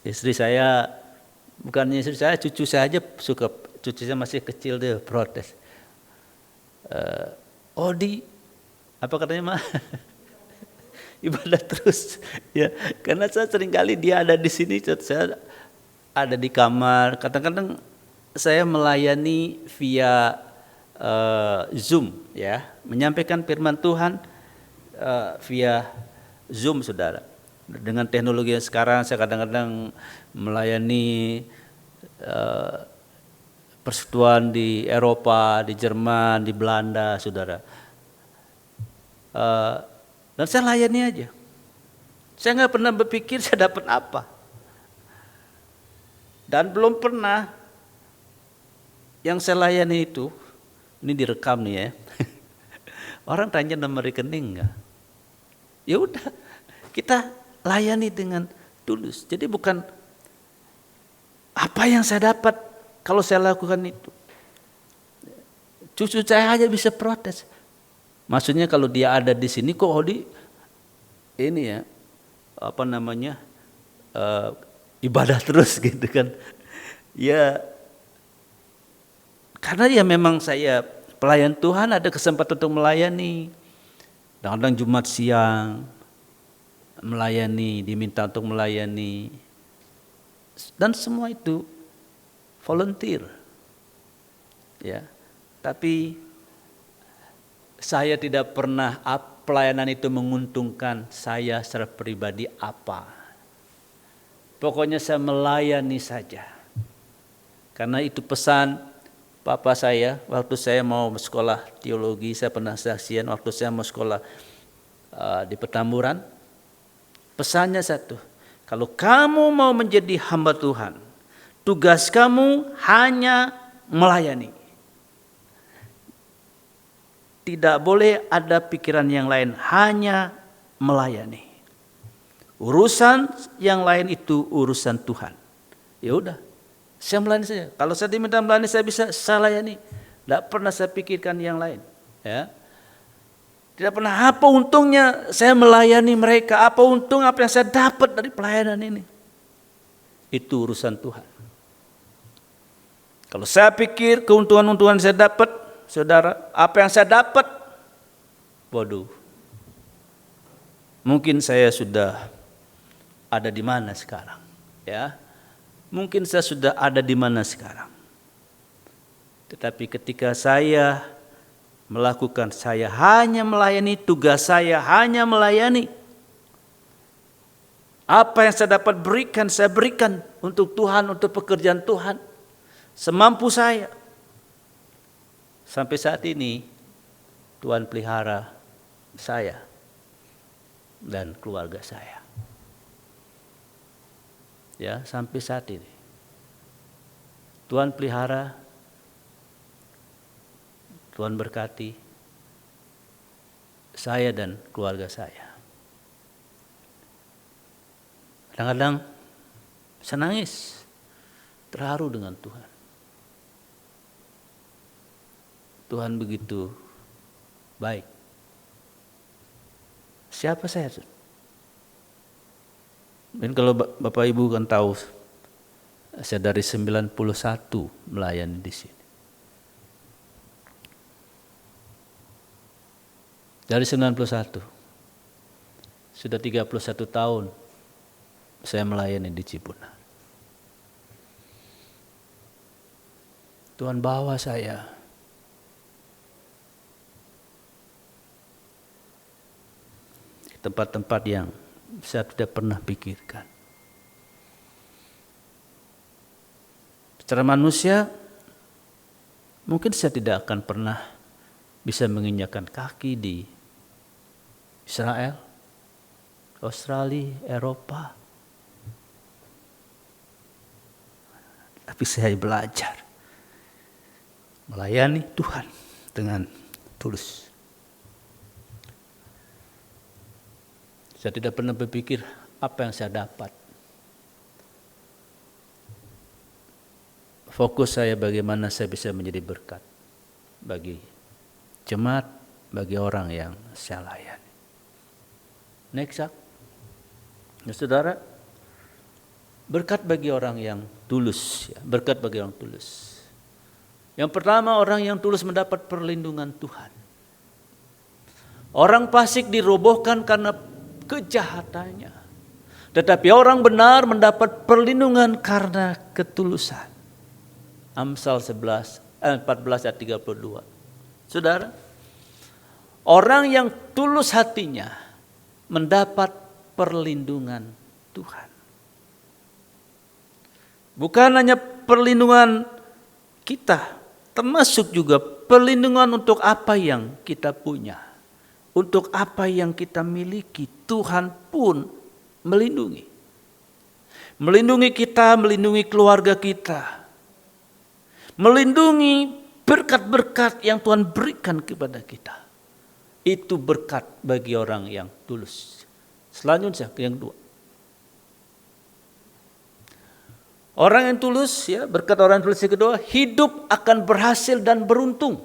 istri saya, bukannya istri saya, cucu saya aja suka, cucu saya masih kecil dia protes. Odi, apa katanya mah? ibadah terus ya, karena saya seringkali dia ada di sini, saya ada di kamar. Kadang-kadang saya melayani via Zoom ya, menyampaikan firman Tuhan via Zoom, saudara. Dengan teknologi yang sekarang, saya kadang-kadang melayani persekutuan di Eropa, di Jerman, di Belanda, saudara. Dan saya layani aja. Saya nggak pernah berpikir saya dapat apa. Dan belum pernah yang saya layani itu, ini direkam nih ya. Orang tanya nomor rekening nggak? Ya udah, kita layani dengan tulus. Jadi bukan apa yang saya dapat kalau saya lakukan itu. Cucu saya aja bisa protes. Maksudnya kalau dia ada di sini kok ini ya, apa namanya, ibadah terus gitu kan. Ya karena ya memang saya pelayan Tuhan, ada kesempatan untuk melayani. Kadang-kadang Jumat siang melayani, diminta untuk melayani. Dan semua itu volunteer. Ya. Tapi saya tidak pernah pelayanan itu menguntungkan saya secara pribadi apa. Pokoknya saya melayani saja. Karena itu pesan Papa saya waktu saya mau sekolah teologi. Saya pernah saksian waktu saya mau sekolah di Petamburan. Pesannya satu, kalau kamu mau menjadi hamba Tuhan, tugas kamu hanya melayani. Tidak boleh ada pikiran yang lain, hanya melayani. Urusan yang lain itu urusan Tuhan. Ya udah, saya melayani saja. Kalau saya diminta melayani, saya layani. Tidak pernah saya pikirkan yang lain. Ya. Tidak pernah apa untungnya saya melayani mereka, apa untung apa yang saya dapat dari pelayanan ini. Itu urusan Tuhan. Kalau saya pikir keuntungan-keuntungan saya dapat, saudara, apa yang saya dapat, waduh, mungkin saya sudah ada di mana sekarang, ya, mungkin saya sudah ada di mana sekarang. Tetapi ketika saya melakukan, saya hanya melayani, tugas saya hanya melayani. Apa yang saya dapat berikan, saya berikan untuk Tuhan, untuk pekerjaan Tuhan, semampu saya. Sampai saat ini Tuhan pelihara saya dan keluarga saya. Ya, sampai saat ini Tuhan pelihara, Tuhan berkati saya dan keluarga saya. Kadang-kadang saya nangis, terharu dengan Tuhan. Tuhan begitu baik. Siapa saya? Dan kalau Bapak Ibu kan tahu, saya dari 91 melayani di sini. Dari 91, sudah 31 tahun saya melayani di Cipunar. Tuhan bawa saya ke tempat-tempat yang saya tidak pernah pikirkan. Secara manusia, mungkin saya tidak akan pernah bisa menginjakkan kaki di Israel, Australia, Eropa. Tapi saya belajar melayani Tuhan dengan tulus. Saya tidak pernah berpikir apa yang saya dapat. Fokus saya bagaimana saya bisa menjadi berkat bagi jemaat, bagi orang yang saya layani. Next up, ya, saudara, berkat bagi orang yang tulus, ya, berkat bagi orang tulus. Yang pertama, orang yang tulus mendapat perlindungan Tuhan. Orang fasik dirobohkan karena kejahatannya. Tetapi orang benar mendapat perlindungan karena ketulusan. Amsal 14 ayat 32. Saudara, orang yang tulus hatinya mendapat perlindungan Tuhan. Bukan hanya perlindungan kita, termasuk juga perlindungan untuk apa yang kita punya, untuk apa yang kita miliki. Tuhan pun melindungi. Melindungi kita, melindungi keluarga kita. Melindungi berkat-berkat yang Tuhan berikan kepada kita. Itu berkat bagi orang yang tulus. Selanjutnya yang kedua. Orang yang tulus, ya, berkat orang yang tulus yang kedua, hidup akan berhasil dan beruntung.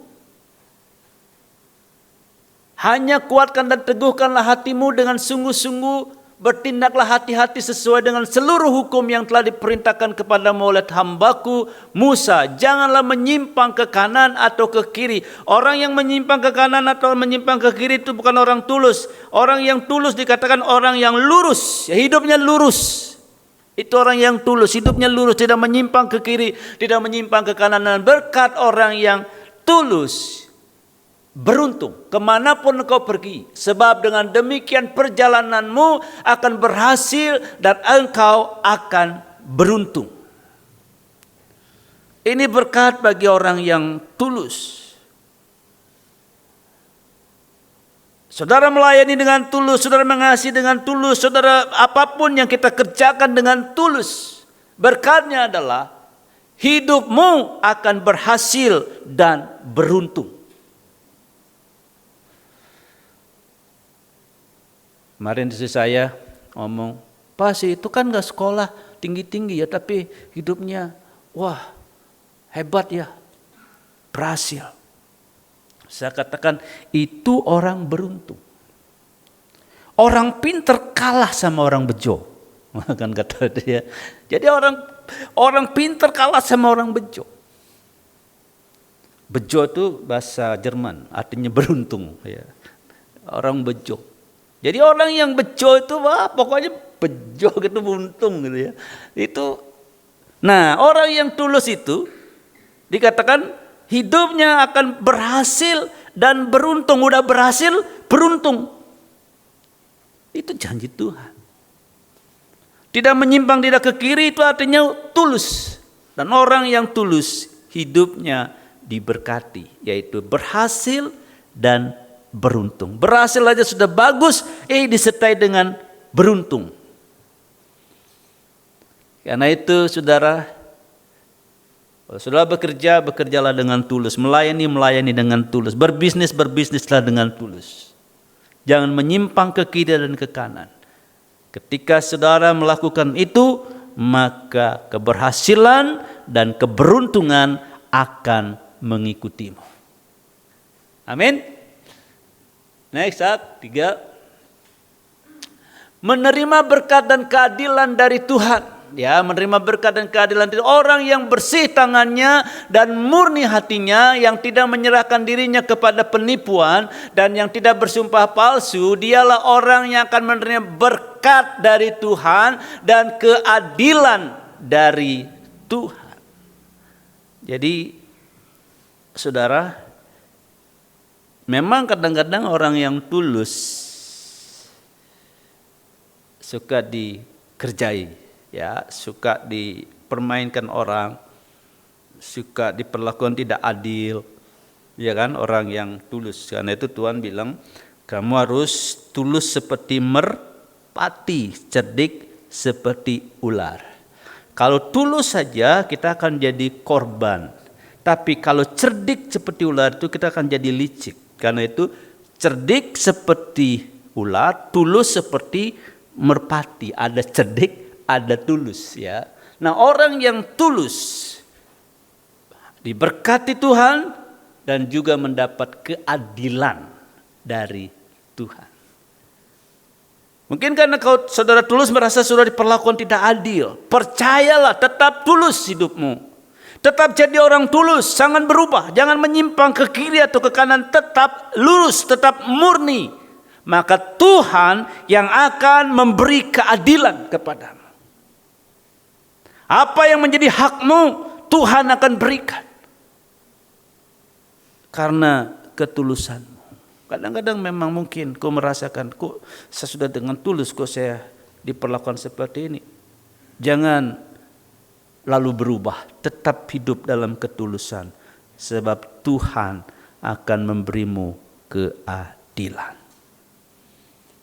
Hanya kuatkan dan teguhkanlah hatimu dengan sungguh-sungguh, bertindaklah hati-hati sesuai dengan seluruh hukum yang telah diperintahkan kepadamu oleh hambaku Musa. Janganlah menyimpang ke kanan atau ke kiri. Orang yang menyimpang ke kanan atau menyimpang ke kiri itu bukan orang tulus. Orang yang tulus dikatakan orang yang lurus, ya, hidupnya lurus. Itu orang yang tulus, hidupnya lurus, tidak menyimpang ke kiri, tidak menyimpang ke kanan. Dan berkat orang yang tulus, beruntung kemanapun engkau pergi. Sebab dengan demikian perjalananmu akan berhasil dan engkau akan beruntung. Ini berkat bagi orang yang tulus. Saudara melayani dengan tulus, saudara mengasihi dengan tulus, saudara apapun yang kita kerjakan dengan tulus. Berkatnya adalah hidupmu akan berhasil dan beruntung. Kemarin istri saya ngomong, "Pak, sih itu kan gak sekolah tinggi-tinggi ya, tapi hidupnya wah hebat ya, berhasil." Saya katakan itu orang beruntung. Orang pinter kalah sama orang bejo. Kan kata dia. Jadi orang pinter kalah sama orang bejo. Bejo itu bahasa Jerman, artinya beruntung. Ya. Orang bejo. Jadi orang yang bejo itu wah pokoknya bejo gitu, beruntung gitu ya. Itu. Nah, orang yang tulus itu dikatakan hidupnya akan berhasil dan beruntung. Udah berhasil, beruntung. Itu janji Tuhan. Tidak menyimpang, tidak ke kiri, itu artinya tulus. Dan orang yang tulus hidupnya diberkati, yaitu berhasil dan beruntung. Berhasil aja sudah bagus, disertai dengan beruntung. Karena itu saudara, saudara bekerja, bekerjalah dengan tulus. Melayani dengan tulus. Berbisnislah dengan tulus. Jangan menyimpang ke kiri dan ke kanan. Ketika saudara melakukan itu, maka keberhasilan dan keberuntungan akan mengikutimu. Amin. Next, 3. Menerima berkat dan keadilan dari Tuhan. Ya, menerima berkat dan keadilan dari orang yang bersih tangannya dan murni hatinya, yang tidak menyerahkan dirinya kepada penipuan dan yang tidak bersumpah palsu. Dialah orang yang akan menerima berkat dari Tuhan dan keadilan dari Tuhan. Jadi saudara, memang kadang-kadang orang yang tulus suka dikerjai. Ya, suka dipermainkan orang, suka diperlakukan tidak adil, ya kan, orang yang tulus. Karena itu Tuhan bilang, kamu harus tulus seperti merpati, cerdik seperti ular. Kalau tulus saja kita akan jadi korban, tapi kalau cerdik seperti ular itu kita akan jadi licik. Karena itu cerdik seperti ular, tulus seperti merpati, ada cerdik, ada tulus, ya. Nah, orang yang tulus diberkati Tuhan dan juga mendapat keadilan dari Tuhan. Mungkin karena kau saudara tulus merasa sudah diperlakukan tidak adil. Percayalah, tetap tulus hidupmu. Tetap jadi orang tulus, jangan berubah, jangan menyimpang ke kiri atau ke kanan, tetap lurus, tetap murni. maka Tuhan yang akan memberi keadilan kepadamu. Apa yang menjadi hakmu, Tuhan akan berikan. Karena ketulusanmu. Kadang-kadang memang mungkin kau merasakan, kok saya sudah dengan tulus kok saya diperlakukan seperti ini. Jangan lalu berubah, tetap hidup dalam ketulusan. Sebab Tuhan akan memberimu keadilan.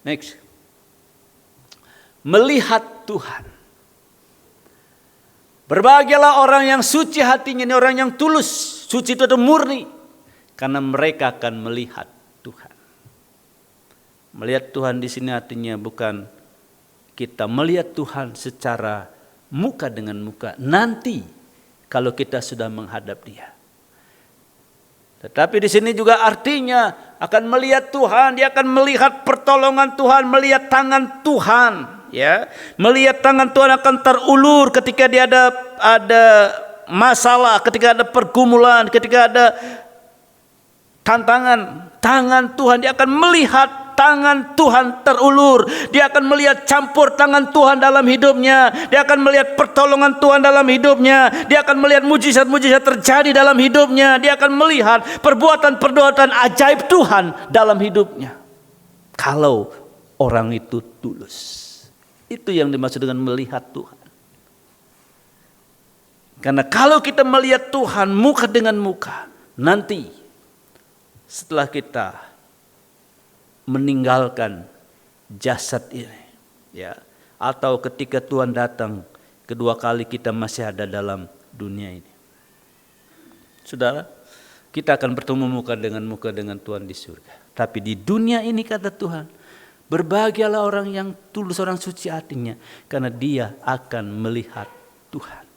Next. Melihat Tuhan. Berbahagialah orang yang suci hatinya, ini orang yang tulus. Suci itu murni. Karena mereka akan melihat Tuhan. Melihat Tuhan di sini artinya bukan kita melihat Tuhan secara muka dengan muka. Nanti kalau kita sudah menghadap Dia. Tetapi di sini juga artinya akan melihat Tuhan, dia akan melihat pertolongan Tuhan, melihat tangan Tuhan, ya. Melihat tangan Tuhan akan terulur ketika dia ada masalah, ketika ada pergumulan, ketika ada tangan Tuhan, dia akan melihat tangan Tuhan terulur. Dia akan melihat campur tangan Tuhan dalam hidupnya. Dia akan melihat pertolongan Tuhan dalam hidupnya. Dia akan melihat mujizat-mujizat terjadi dalam hidupnya. Dia akan melihat perbuatan-perbuatan ajaib Tuhan dalam hidupnya. Kalau orang itu tulus. Itu yang dimaksud dengan melihat Tuhan. Karena kalau kita melihat Tuhan muka dengan muka, nanti setelah kita meninggalkan jasad ini, ya, atau ketika Tuhan datang kedua kali kita masih ada dalam dunia ini, saudara, kita akan bertemu muka dengan Tuhan di surga. Tapi di dunia ini kata Tuhan, berbahagialah orang yang tulus, orang suci hatinya, karena dia akan melihat Tuhan.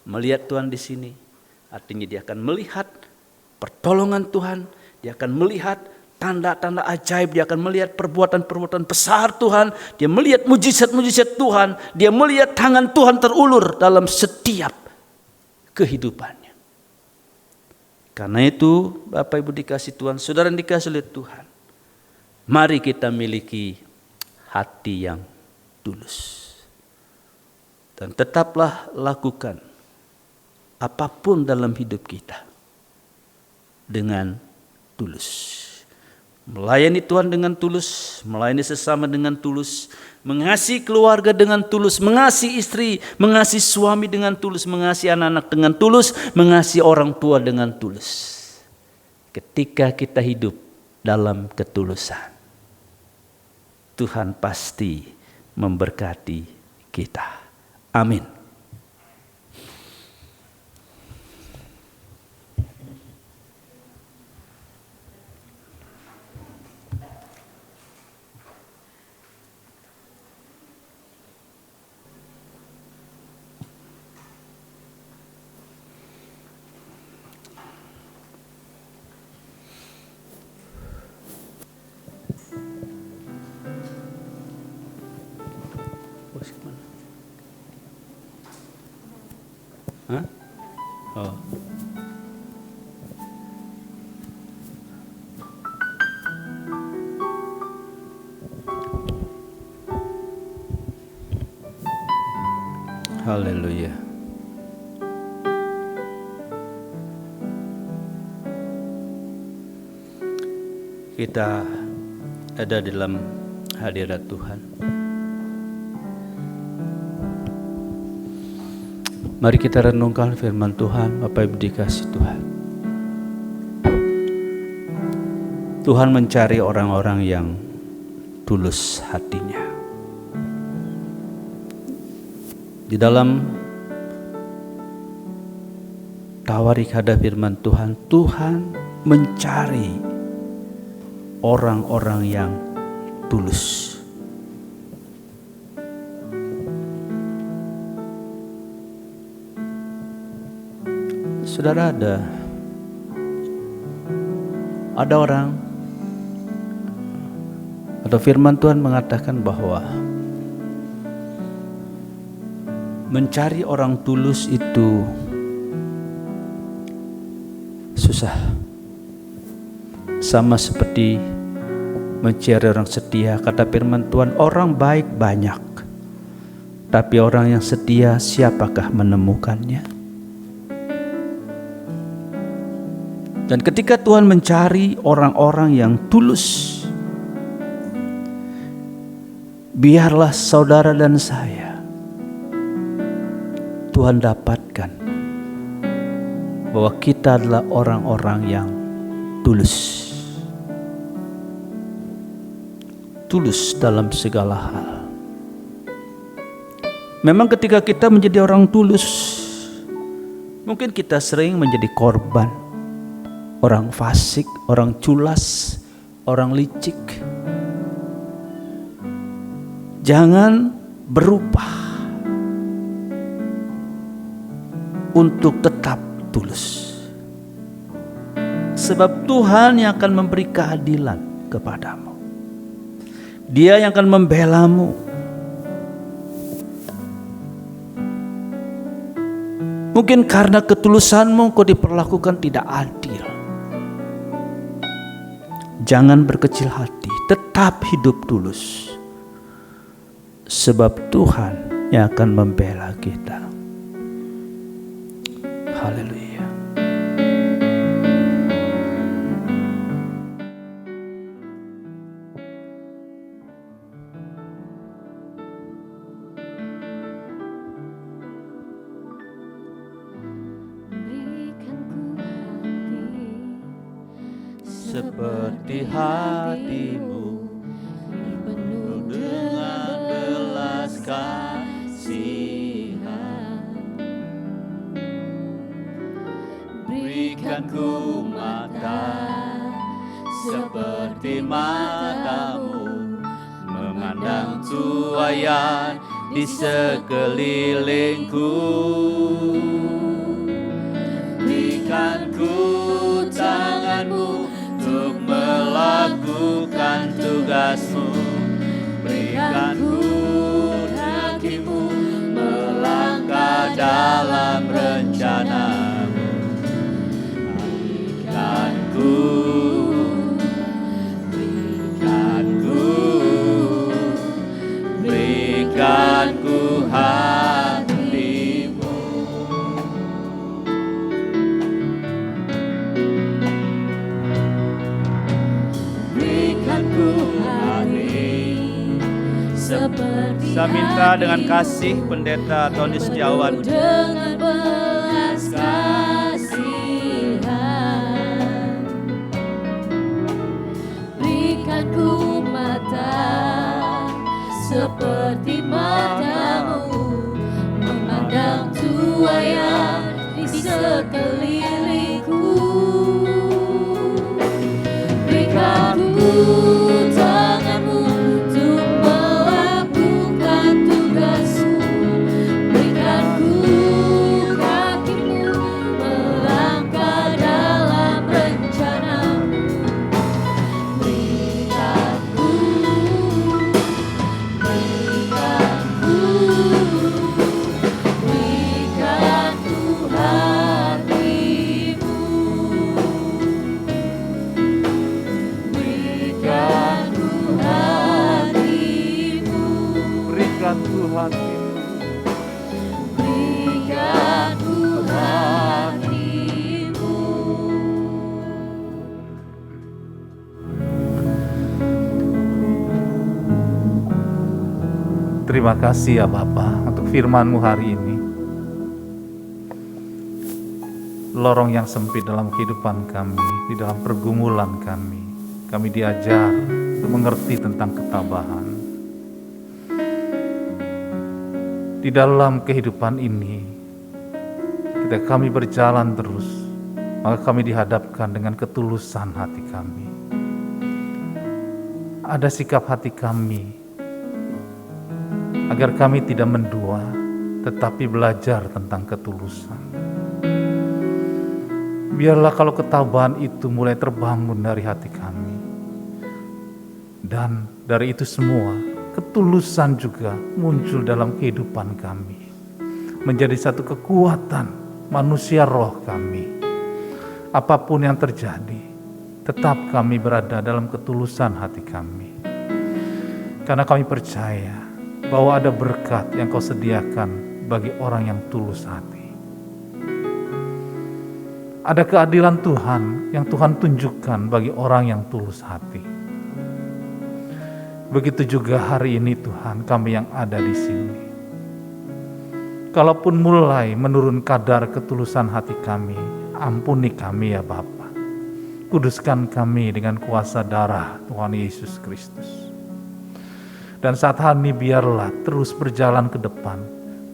Melihat Tuhan di sini artinya dia akan melihat pertolongan Tuhan, dia akan melihat tanda-tanda ajaib, dia akan melihat perbuatan-perbuatan besar Tuhan, dia melihat mujizat-mujizat Tuhan, dia melihat tangan Tuhan terulur dalam setiap kehidupannya. Karena itu Bapak Ibu dikasih Tuhan, saudara dikasih oleh Tuhan, mari kita miliki hati yang tulus. Dan tetaplah lakukan apapun dalam hidup kita dengan tulus. Melayani Tuhan dengan tulus, melayani sesama dengan tulus, mengasihi keluarga dengan tulus, mengasihi istri, mengasihi suami dengan tulus, mengasihi anak-anak dengan tulus, mengasihi orang tua dengan tulus. Ketika kita hidup dalam ketulusan, Tuhan pasti memberkati kita. Amin. Hah? Oh. Haleluya. Kita ada dalam hadirat Tuhan. Mari kita renungkan firman Tuhan, Bapak Ibu dikasih Tuhan. Tuhan mencari orang-orang yang tulus hatinya. Di dalam tawarik ada firman Tuhan, Tuhan mencari orang-orang yang tulus. Saudara, ada orang atau firman Tuhan mengatakan bahwa mencari orang tulus itu susah. Sama seperti mencari orang setia. Kata firman Tuhan, orang baik banyak, tapi orang yang setia siapakah menemukannya? Dan ketika Tuhan mencari orang-orang yang tulus, biarlah saudara dan saya, Tuhan dapatkan bahwa kita adalah orang-orang yang tulus. Tulus dalam segala hal. Memang ketika kita menjadi orang tulus, mungkin kita sering menjadi korban orang fasik, orang culas, orang licik. Jangan berubah untuk tetap tulus. Sebab Tuhan yang akan memberi keadilan kepadamu. Dia yang akan membelamu. Mungkin karena ketulusanmu kau diperlakukan tidak adil. Jangan berkecil hati, tetap hidup tulus. Sebab Tuhan yang akan membela kita. Haleluya. Seperti hatimu, penuh dengan belas kasihan. Berikan ku mata seperti matamu, memandang tuaian di sekelilingku. Berikan ku tanganmu untuk melakukan tugasmu. Berikan ku kakimu melangkah dalam rencanamu. Berikan ku hatimu. Saya minta dengan kasih Pendeta Tony Setiawan dengan belas kasihan. Berikan ku mata seperti matamu, memandang tuaian di sekelilingku. Berikan ku tanganmu untuk melakukan tugasmu. Berikan ku kakimu melangkah dalam rencanamu. Berikan ku hatimu. berikan ku hatimu. Berikan ku hatimu. Terima kasih ya Bapa untuk firman-Mu hari ini. Lorong yang sempit dalam kehidupan kami, di dalam pergumulan kami diajar untuk mengerti tentang ketabahan. Di dalam kehidupan ini, ketika kami berjalan terus, maka kami dihadapkan dengan ketulusan hati kami. Ada sikap hati kami, agar kami tidak mendua, tetapi belajar tentang ketulusan. Biarlah kalau ketabahan itu mulai terbangun dari hati kami. Dan dari itu semua, ketulusan juga muncul dalam kehidupan kami. Menjadi satu kekuatan manusia roh kami. Apapun yang terjadi, tetap kami berada dalam ketulusan hati kami. Karena kami percaya bahwa ada berkat yang Kau sediakan bagi orang yang tulus hati. Ada keadilan Tuhan yang Tuhan tunjukkan bagi orang yang tulus hati. Begitu juga hari ini Tuhan, kami yang ada di sini. Kalaupun mulai menurun kadar ketulusan hati kami, ampuni kami ya Bapa. Kuduskan kami dengan kuasa darah Tuhan Yesus Kristus. Dan saat ini biarlah terus berjalan ke depan.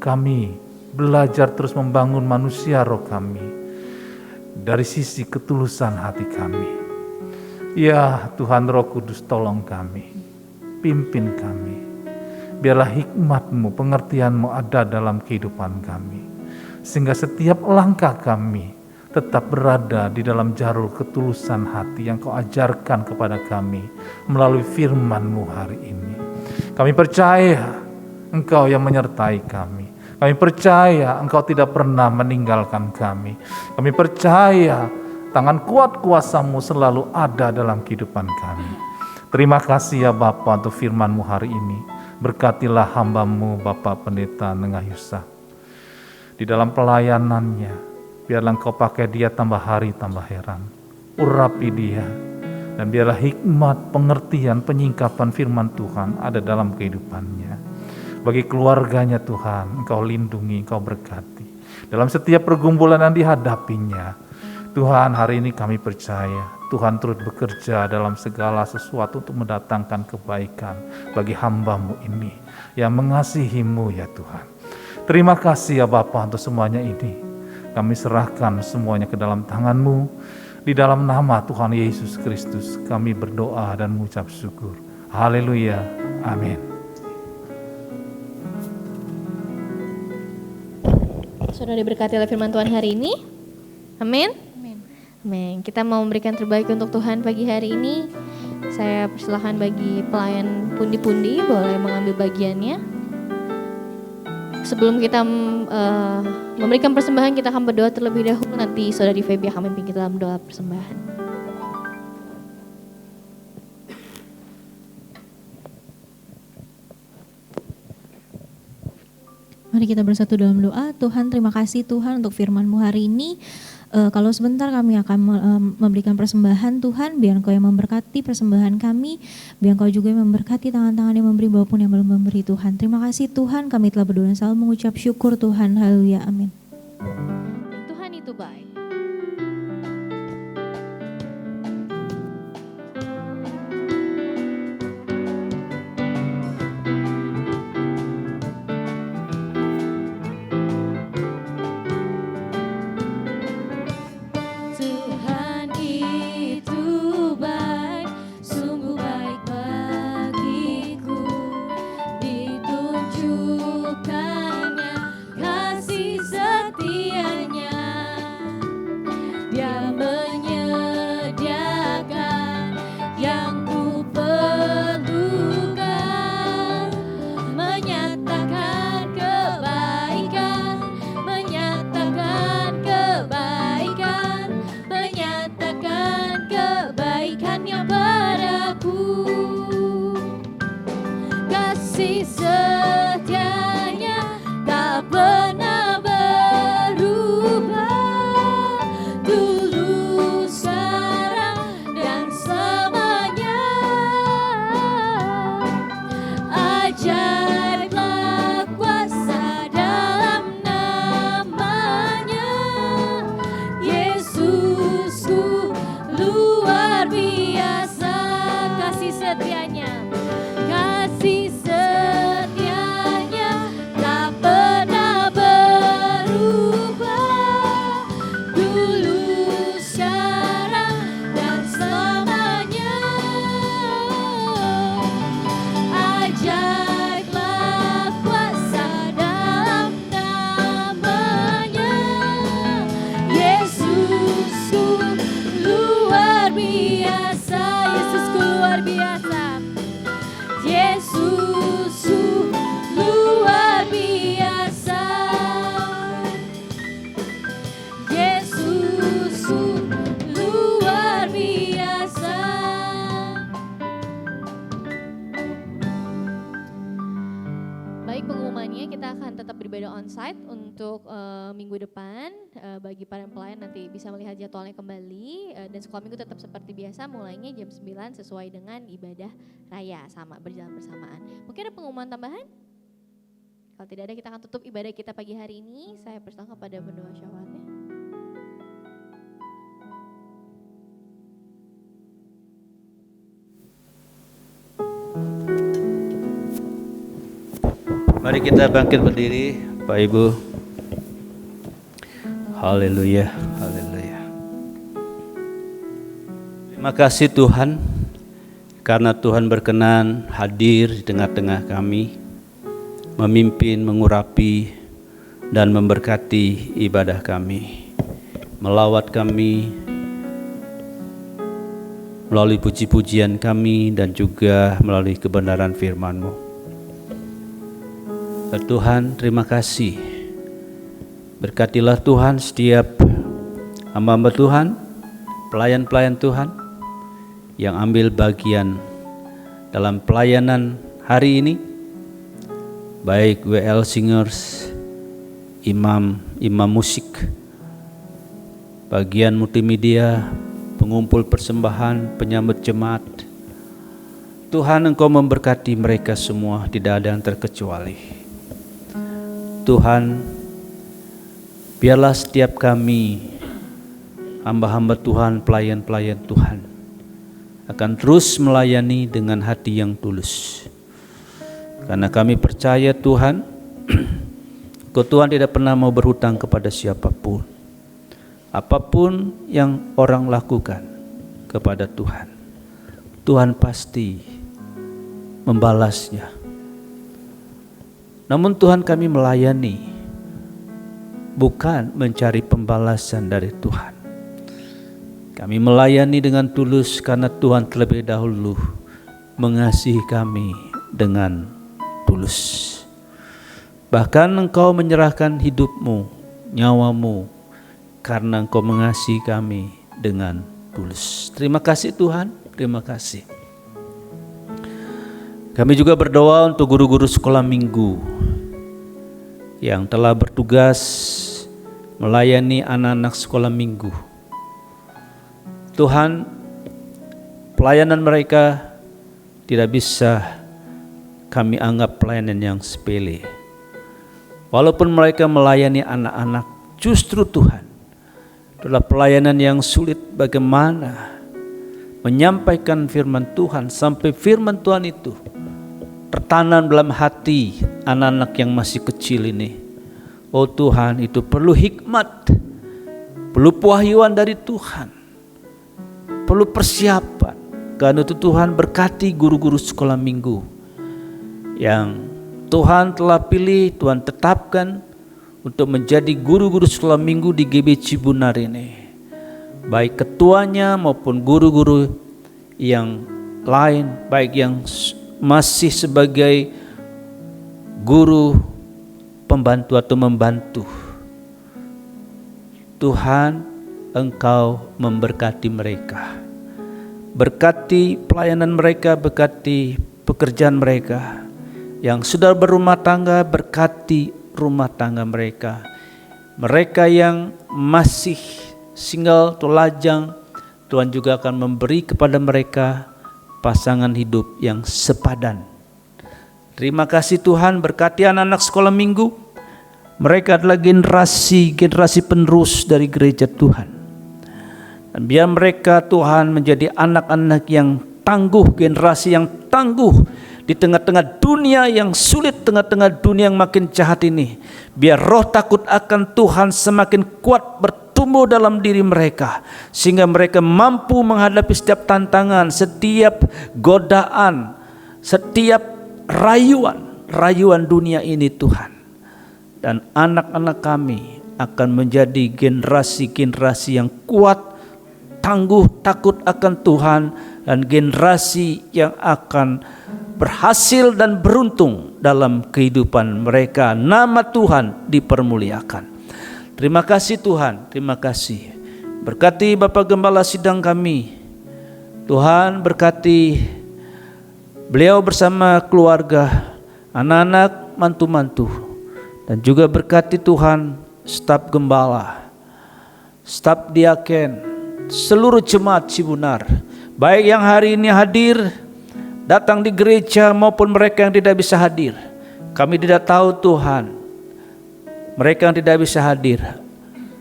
Kami belajar terus membangun manusia roh kami dari sisi ketulusan hati kami. Ya Tuhan Roh Kudus, tolong kami, pimpin kami. Biarlah hikmat-Mu, pengertian-Mu ada dalam kehidupan kami. Sehingga setiap langkah kami tetap berada di dalam jalur ketulusan hati yang Kau ajarkan kepada kami melalui firman-Mu hari ini. Kami percaya Engkau yang menyertai kami. Kami percaya Engkau tidak pernah meninggalkan kami. Kami percaya tangan kuat kuasa-Mu selalu ada dalam kehidupan kami. Terima kasih ya Bapa untuk firman-Mu hari ini. Berkatilah hamba-Mu Bapak Pendeta Nengayusa. Di dalam pelayanannya, biarlah Engkau pakai dia tambah hari tambah heran. Urapi dia. Dan biarlah hikmat, pengertian, penyingkapan firman Tuhan ada dalam kehidupannya. Bagi keluarganya Tuhan, Engkau lindungi, Engkau berkati. Dalam setiap pergumulan yang dihadapinya, Tuhan hari ini kami percaya, Tuhan turut bekerja dalam segala sesuatu untuk mendatangkan kebaikan bagi hamba-Mu ini yang mengasihi-Mu ya Tuhan. Terima kasih ya Bapa untuk semuanya ini. Kami serahkan semuanya ke dalam tangan-Mu. Di dalam nama Tuhan Yesus Kristus kami berdoa dan mengucap syukur. Haleluya. Amin. Saudara diberkati oleh firman Tuhan hari ini. Amin. Amin. Kita mau memberikan terbaik untuk Tuhan pagi hari ini. Saya persilahkan bagi pelayan pundi-pundi boleh mengambil bagiannya. Sebelum kita memberikan persembahan, kita akan berdoa terlebih dahulu. Nanti Saudari Feby akan memimpin kita dalam doa persembahan. Mari kita bersatu dalam doa. Tuhan, terima kasih Tuhan untuk firman-Mu hari ini. Kalau sebentar kami akan memberikan persembahan Tuhan, biar Engkau yang memberkati persembahan kami, biar Engkau juga yang memberkati tangan-tangan yang memberi maupun yang belum memberi Tuhan. Terima kasih Tuhan, kami telah berdoa dan selalu mengucap syukur Tuhan. Haleluya, amin. Tuhan itu baik. Dulu untuk minggu depan bagi para pelayan nanti bisa melihat jadwalnya kembali dan sekolah minggu tetap seperti biasa mulainya jam 9 sesuai dengan ibadah raya sama berjalan bersamaan. Mungkin ada pengumuman tambahan? Kalau tidak ada kita akan tutup ibadah kita pagi hari ini. Saya persilakan kepada pendoa syafaatnya. Mari kita bangkit berdiri, Pak Ibu. Haleluya, haleluya. Terima kasih Tuhan, karena Tuhan berkenan hadir di tengah-tengah kami, memimpin, mengurapi, dan memberkati ibadah kami, melawat kami, melalui puji-pujian kami, dan juga melalui kebenaran firman-Mu. Tuhan, terima kasih. Berkatilah Tuhan setiap hamba-hamba Tuhan, pelayan-pelayan Tuhan yang ambil bagian dalam pelayanan hari ini, baik WL Singers, imam musik, bagian multimedia, pengumpul persembahan, penyambut jemaat. Tuhan, Engkau memberkati mereka semua, tidak ada yang terkecuali. Tuhan, biarlah setiap kami, hamba-hamba Tuhan, pelayan-pelayan Tuhan, akan terus melayani dengan hati yang tulus. Karena kami percaya Tuhan, Engkau Tuhan tidak pernah mau berhutang kepada siapapun. Apapun yang orang lakukan kepada Tuhan, Tuhan pasti membalasnya. Namun Tuhan, kami melayani bukan mencari pembalasan dari Tuhan. Kami melayani dengan tulus karena Tuhan terlebih dahulu mengasihi kami dengan tulus. Bahkan Engkau menyerahkan hidupmu, nyawamu, karena Engkau mengasihi kami dengan tulus. Terima kasih Tuhan, terima kasih. Kami juga berdoa untuk guru-guru sekolah minggu yang telah bertugas melayani anak-anak sekolah minggu. Tuhan, pelayanan mereka tidak bisa kami anggap pelayanan yang sepele. Walaupun mereka melayani anak-anak, justru Tuhan, itulah pelayanan yang sulit bagaimana menyampaikan firman Tuhan sampai firman Tuhan itu tertanam dalam hati anak-anak yang masih kecil ini. Oh Tuhan, itu perlu hikmat, perlu pewahyuan dari Tuhan, perlu persiapan. Karena itu Tuhan berkati guru-guru sekolah minggu yang Tuhan telah pilih, Tuhan tetapkan untuk menjadi guru-guru sekolah minggu di GB Cibunar ini. Baik ketuanya maupun guru-guru yang lain, baik yang masih sebagai guru pembantu atau membantu. Tuhan, Engkau memberkati mereka. Berkati pelayanan mereka, berkati pekerjaan mereka. Yang sudah berumah tangga, berkati rumah tangga mereka. Mereka yang masih single atau lajang, Tuhan juga akan memberi kepada mereka pasangan hidup yang sepadan. Terima kasih Tuhan, berkati anak-anak sekolah minggu. Mereka adalah generasi penerus dari gereja Tuhan. Dan biar mereka Tuhan menjadi anak-anak yang tangguh, generasi yang tangguh di tengah-tengah dunia yang sulit, tengah-tengah dunia yang makin jahat ini. Biar roh takut akan Tuhan semakin kuat bertumbuh dalam diri mereka, sehingga mereka mampu menghadapi setiap tantangan, setiap godaan, setiap rayuan dunia ini Tuhan. Dan anak-anak kami akan menjadi generasi-generasi yang kuat, tangguh, takut akan Tuhan, dan generasi yang akan berhasil dan beruntung dalam kehidupan mereka. Nama Tuhan dipermuliakan. Terima kasih Tuhan, terima kasih. Berkati Bapak Gembala sidang kami. Tuhan berkati beliau bersama keluarga, anak-anak, mantu-mantu. Dan juga berkati Tuhan staf gembala, staf diaken, seluruh jemaat Cibunar, baik yang hari ini hadir datang di gereja maupun mereka yang tidak bisa hadir. Kami tidak tahu Tuhan, mereka yang tidak bisa hadir,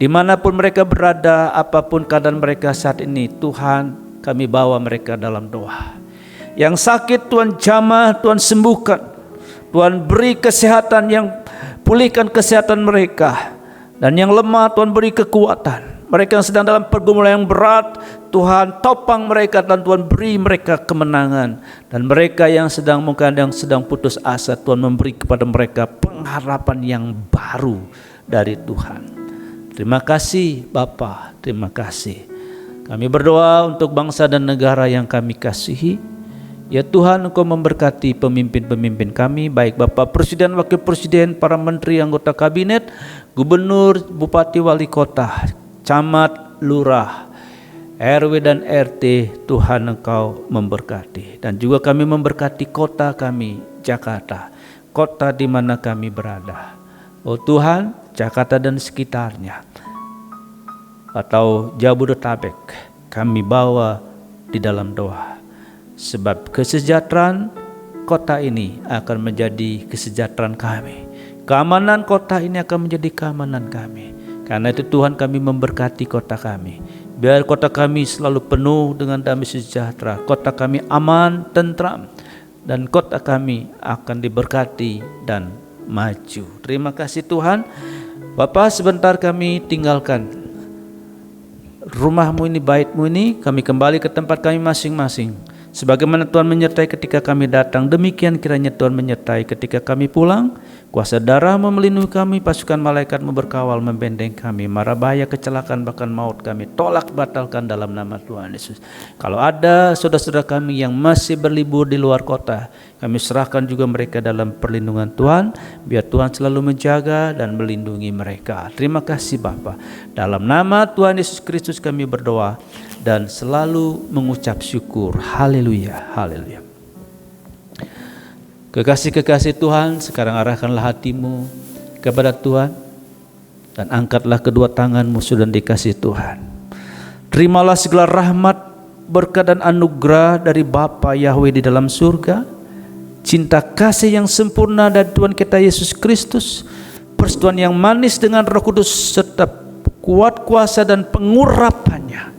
dimanapun mereka berada, apapun keadaan mereka saat ini, Tuhan kami bawa mereka dalam doa. Yang sakit Tuhan jamah, Tuhan sembuhkan, Tuhan beri kesehatan, yang pulihkan kesehatan mereka. Dan yang lemah Tuhan beri kekuatan. Mereka yang sedang dalam pergumulan yang berat, Tuhan topang mereka dan Tuhan beri mereka kemenangan. Dan mereka yang sedang putus asa, Tuhan memberi kepada mereka pengharapan yang baru dari Tuhan. Terima kasih Bapa, terima kasih. Kami berdoa untuk bangsa dan negara yang kami kasihi. Ya Tuhan, Engkau memberkati pemimpin-pemimpin kami, baik Bapak Presiden, Wakil Presiden, para menteri, anggota kabinet, gubernur, bupati, wali kota, camat, lurah, RW dan RT. Tuhan Engkau memberkati. Dan juga kami memberkati kota kami, Jakarta, kota di mana kami berada. Oh Tuhan, Jakarta dan sekitarnya, atau Jabodetabek, kami bawa di dalam doa. Sebab kesejahteraan kota ini akan menjadi kesejahteraan kami. Keamanan kota ini akan menjadi keamanan kami. Karena itu Tuhan, kami memberkati kota kami. Biar kota kami selalu penuh dengan damai sejahtera. Kota kami aman, tentram. Dan kota kami akan diberkati dan maju. Terima kasih Tuhan. Bapak, sebentar kami tinggalkan rumah-Mu ini, bait-Mu ini. Kami kembali ke tempat kami masing-masing. Sebagaimana Tuhan menyertai ketika kami datang, demikian kiranya Tuhan menyertai ketika kami pulang. Kuasa darah-Mu melindungi kami, pasukan malaikat-Mu berkawal membenteng kami. Mara bahaya, kecelakaan, bahkan maut kami tolak batalkan dalam nama Tuhan Yesus. Kalau ada saudara-saudara kami yang masih berlibur di luar kota, kami serahkan juga mereka dalam perlindungan Tuhan. Biar Tuhan selalu menjaga dan melindungi mereka. Terima kasih Bapa. Dalam nama Tuhan Yesus Kristus kami berdoa dan selalu mengucap syukur. Haleluya, haleluya. Kekasih-kekasih Tuhan, sekarang arahkanlah hatimu kepada Tuhan dan angkatlah kedua tanganmu sudah dikasih Tuhan. Terimalah segala rahmat, berkat dan anugerah dari Bapa Yahweh di dalam surga, cinta kasih yang sempurna dari Tuhan kita Yesus Kristus, persekutuan yang manis dengan Roh Kudus serta kuat kuasa dan pengurapannya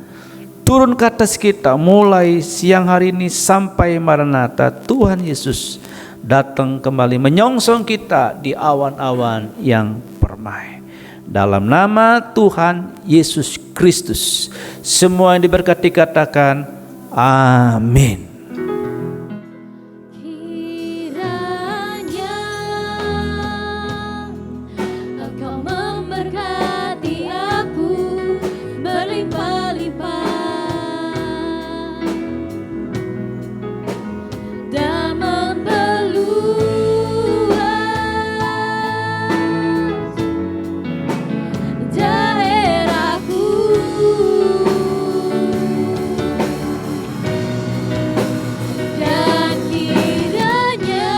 turun ke atas kita mulai siang hari ini sampai Maranatha. Tuhan Yesus datang kembali menyongsong kita di awan-awan yang permai. Dalam nama Tuhan Yesus Kristus, semua yang diberkati katakan amin. Kiranya Engkau memberkati aku berlimpah-limpah dan memperluas daerahku, dan kiranya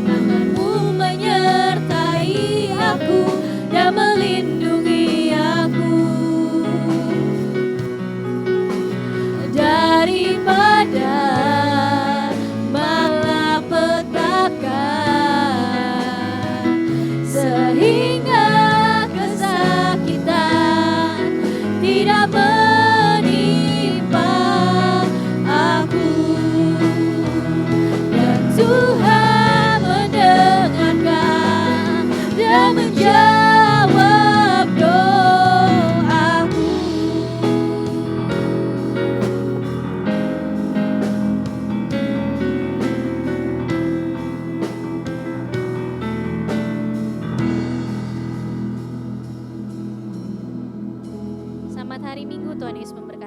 tangan-Mu menyertai aku dan melindungi aku daripada malapetaka, sehingga kesakitan tidak menimpa aku. Dan Tuhan mendengarkan dan menjawab doaku. Selamat hari Minggu, Tuhan Yesus memberkati.